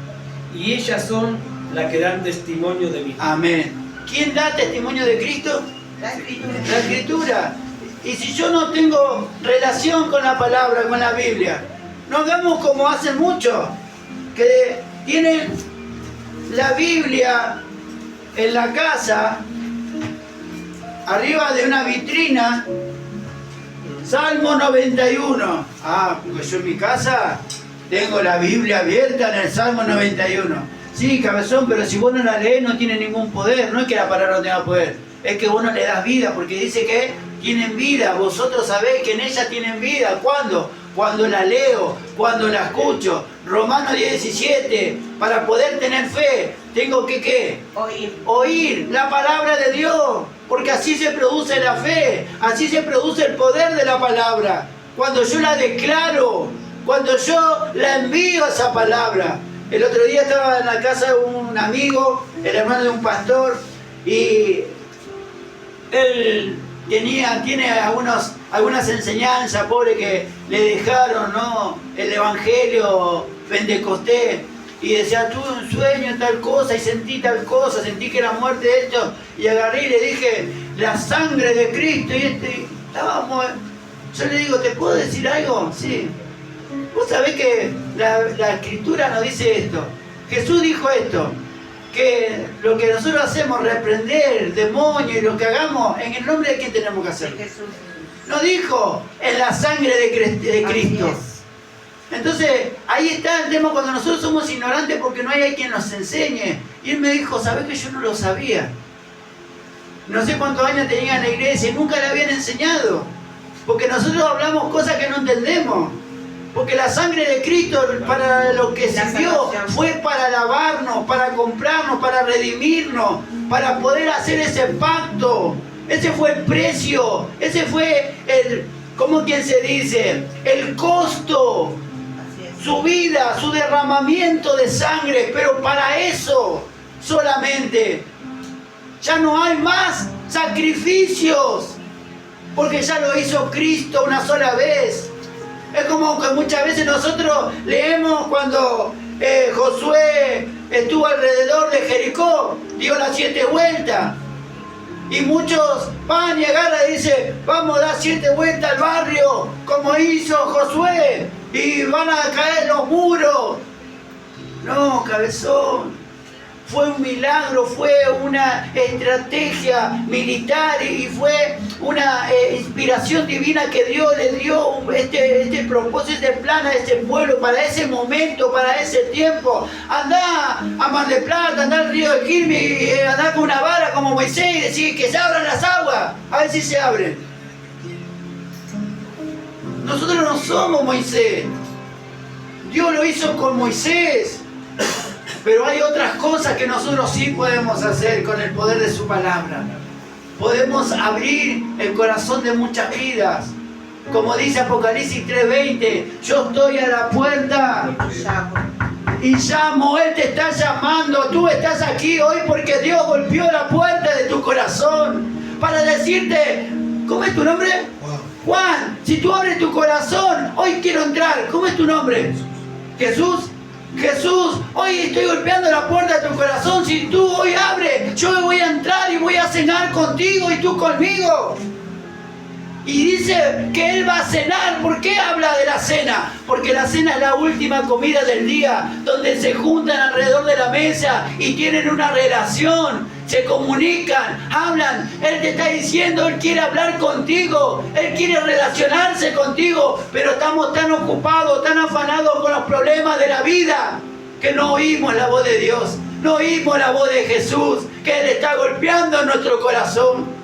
y ellas son las que dan testimonio de mí. Amén. ¿Quién da testimonio de Cristo? La escritura. La escritura. Y si yo no tengo relación con la palabra, con la Biblia, no hagamos como hacen muchos, que tienen la Biblia en la casa, arriba de una vitrina, Salmo 91. Porque yo en mi casa tengo la Biblia abierta en el Salmo 91. Sí, cabezón, pero si vos no la lees no tiene ningún poder. No es que la palabra no tenga poder, es que vos no le das vida, porque dice que tienen vida. Vosotros sabéis que en ella tienen vida. ¿Cuándo? Cuando la leo, cuando la escucho. Romanos 10:17. Para poder tener fe, tengo que ¿qué? Oír la palabra de Dios. Porque así se produce la fe, así se produce el poder de la palabra. Cuando yo la declaro, cuando yo la envío esa palabra. El otro día estaba en la casa de un amigo, el hermano de un pastor, y él tiene algunas enseñanzas, pobre, que le dejaron, ¿no? El evangelio pentecostés, y decía, tuve un sueño, tal cosa, y sentí tal cosa, sentí que era muerte esto, y agarré y le dije, la sangre de Cristo, y estábamos, yo le digo, ¿te puedo decir algo? Sí. Vos sabés que la escritura nos dice esto, Jesús dijo esto, que lo que nosotros hacemos, reprender demonios y lo que hagamos, ¿en el nombre de quién tenemos que hacerlo? No dijo, en la sangre de Cristo. Entonces, ahí está el tema cuando nosotros somos ignorantes porque no hay quien nos enseñe. Y él me dijo, ¿sabés que yo no lo sabía? No sé cuántos años tenía en la iglesia y nunca le habían enseñado. Porque nosotros hablamos cosas que no entendemos. Porque la sangre de Cristo, para lo que sirvió, fue para lavarnos, para comprarnos, para redimirnos, para poder hacer ese pacto. Ese fue el precio, ese fue el, ¿cómo quien se dice? El costo, su vida, su derramamiento de sangre. Pero para eso solamente, ya no hay más sacrificios, porque ya lo hizo Cristo una sola vez. Es como que muchas veces nosotros leemos cuando Josué estuvo alrededor de Jericó, dio las 7 vueltas. Y muchos van y agarran y dicen, vamos a dar 7 vueltas al barrio, como hizo Josué, y van a caer los muros. No, cabezón. Fue un milagro, fue una estrategia militar y fue una inspiración divina que Dios le dio este propósito, este plan a este pueblo para ese momento, para ese tiempo. Andá a Mar del Plata, andá al río de Quilmes, andá con una vara como como Moisés y decir que se abran las aguas. A ver si se abren. Nosotros no somos Moisés. Dios lo hizo con Moisés. Pero hay otras cosas que nosotros sí podemos hacer con el poder de su palabra. Podemos abrir el corazón de muchas vidas. Como dice Apocalipsis 3:20, yo estoy a la puerta y llamo. Él te está llamando. Tú estás aquí hoy porque Dios golpeó la puerta de tu corazón para decirte, ¿cómo es tu nombre? Juan. Si tú abres tu corazón, hoy quiero entrar. ¿Cómo es tu nombre? Jesús. Jesús, hoy estoy golpeando la puerta de tu corazón. Si tú hoy abres, yo voy a entrar y voy a cenar contigo y tú conmigo. Y dice que Él va a cenar. ¿Por qué habla de la cena? Porque la cena es la última comida del día, donde se juntan alrededor de la mesa y tienen una relación, se comunican, hablan. Él te está diciendo, Él quiere hablar contigo, Él quiere relacionarse contigo, pero estamos tan ocupados, tan afanados con los problemas de la vida, que no oímos la voz de Dios, no oímos la voz de Jesús, que Él está golpeando en nuestro corazón.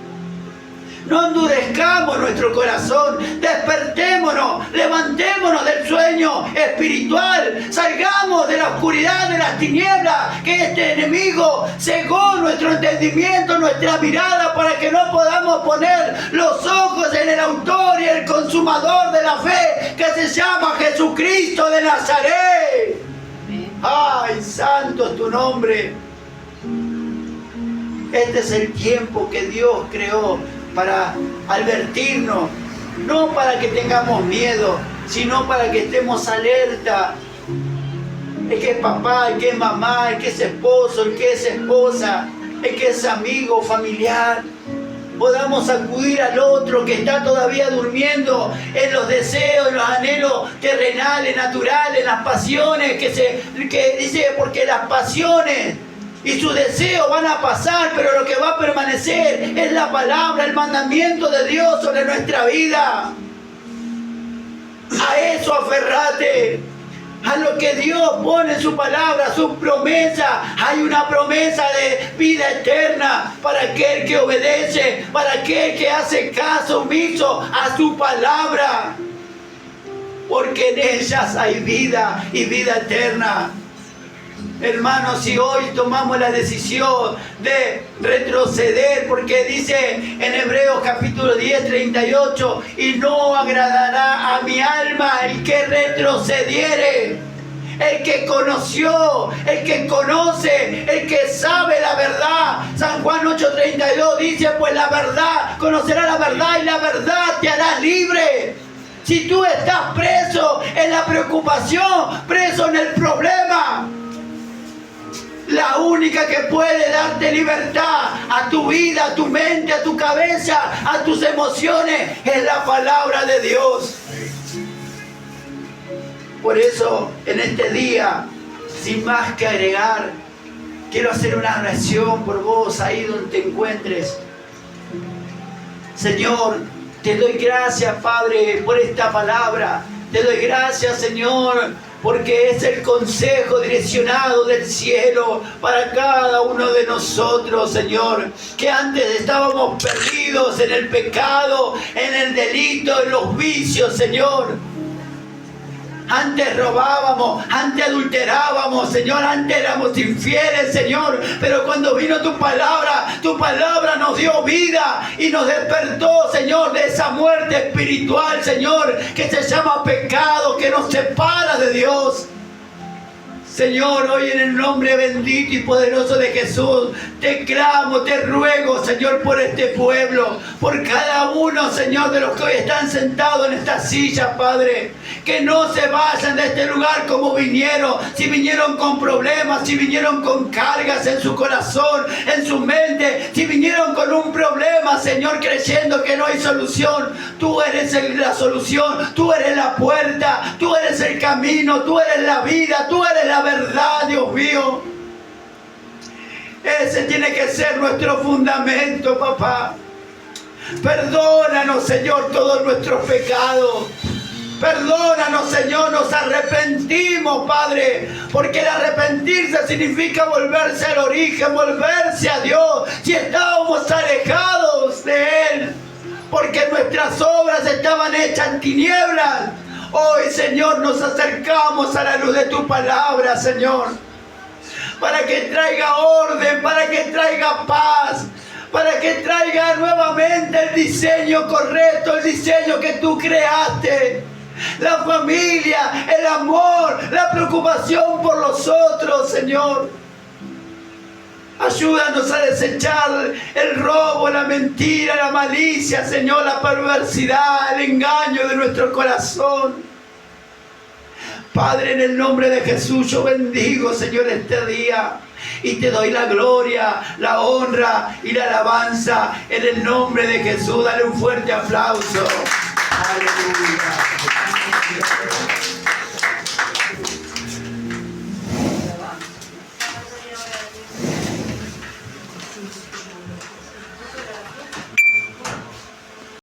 No endurezcamos nuestro corazón, despertémonos, levantémonos del sueño espiritual, salgamos de la oscuridad, de las tinieblas, que este enemigo cegó nuestro entendimiento, nuestra mirada, para que no podamos poner los ojos en el autor y el consumador de la fe, que se llama Jesucristo de Nazaret. ¡Ay, santo es tu nombre! Este es el tiempo que Dios creó para advertirnos, no para que tengamos miedo, sino para que estemos alerta. El que es papá, el que es mamá, el que es esposo, el que es esposa, el que es amigo, familiar, podamos acudir al otro que está todavía durmiendo en los deseos, en los anhelos terrenales, naturales, las pasiones, que dice, porque las pasiones y sus deseos van a pasar, pero lo que va a permanecer es la palabra, el mandamiento de Dios sobre nuestra vida. A eso aferrate, a lo que Dios pone en su palabra, su promesa. Hay una promesa de vida eterna para aquel que obedece, para aquel que hace caso omiso a su palabra, porque en ellas hay vida y vida eterna. Hermanos, si hoy tomamos la decisión de retroceder, porque dice en Hebreos capítulo 10, 38, y no agradará a mi alma el que retrocediere. El que conoció, el que conoce, el que sabe la verdad. San Juan 8:32 dice, pues la verdad, conocerá la verdad y la verdad te hará libre. Si tú estás preso en la preocupación, preso en el problema, la única que puede darte libertad a tu vida, a tu mente, a tu cabeza, a tus emociones, es la palabra de Dios. Por eso, en este día, sin más que agregar, quiero hacer una oración por vos ahí donde te encuentres. Señor, te doy gracias, Padre, por esta palabra. Te doy gracias, Señor, porque es el consejo direccionado del cielo para cada uno de nosotros, Señor, que antes estábamos perdidos en el pecado, en el delito, en los vicios, Señor. Antes robábamos, antes adulterábamos, Señor, antes éramos infieles, Señor, pero cuando vino tu palabra nos dio vida y nos despertó, Señor, de esa muerte espiritual, Señor, que se llama pecado, que nos separa de Dios. Señor, hoy en el nombre bendito y poderoso de Jesús, te clamo, te ruego, Señor, por este pueblo, por cada uno, Señor, de los que hoy están sentados en esta silla, Padre, que no se vayan de este lugar como vinieron, si vinieron con problemas, si vinieron con cargas en su corazón, en su mente, si vinieron con un problema, Señor, creyendo que no hay solución. Tú eres la solución, tú eres la puerta, tú eres el camino, tú eres la vida, tú eres la verdad, Dios mío. Ese tiene que ser nuestro fundamento, papá. Perdónanos, Señor, todos nuestros pecados. Perdónanos, Señor, nos arrepentimos, Padre, porque el arrepentirse significa volverse al origen, volverse a Dios. Si estábamos estábamos alejados de Él, porque nuestras obras estaban hechas en tinieblas. Hoy, Señor, nos acercamos a la luz de tu palabra, Señor, para que traiga orden, para que traiga paz, para que traiga nuevamente el diseño correcto, el diseño que tú creaste. La familia, el amor, la preocupación por los otros, Señor. Ayúdanos a desechar el robo, la mentira, la malicia, Señor, la perversidad, el engaño de nuestro corazón. Padre, en el nombre de Jesús, yo bendigo, Señor, este día. Y te doy la gloria, la honra y la alabanza en el nombre de Jesús. Dale un fuerte aplauso. Aleluya.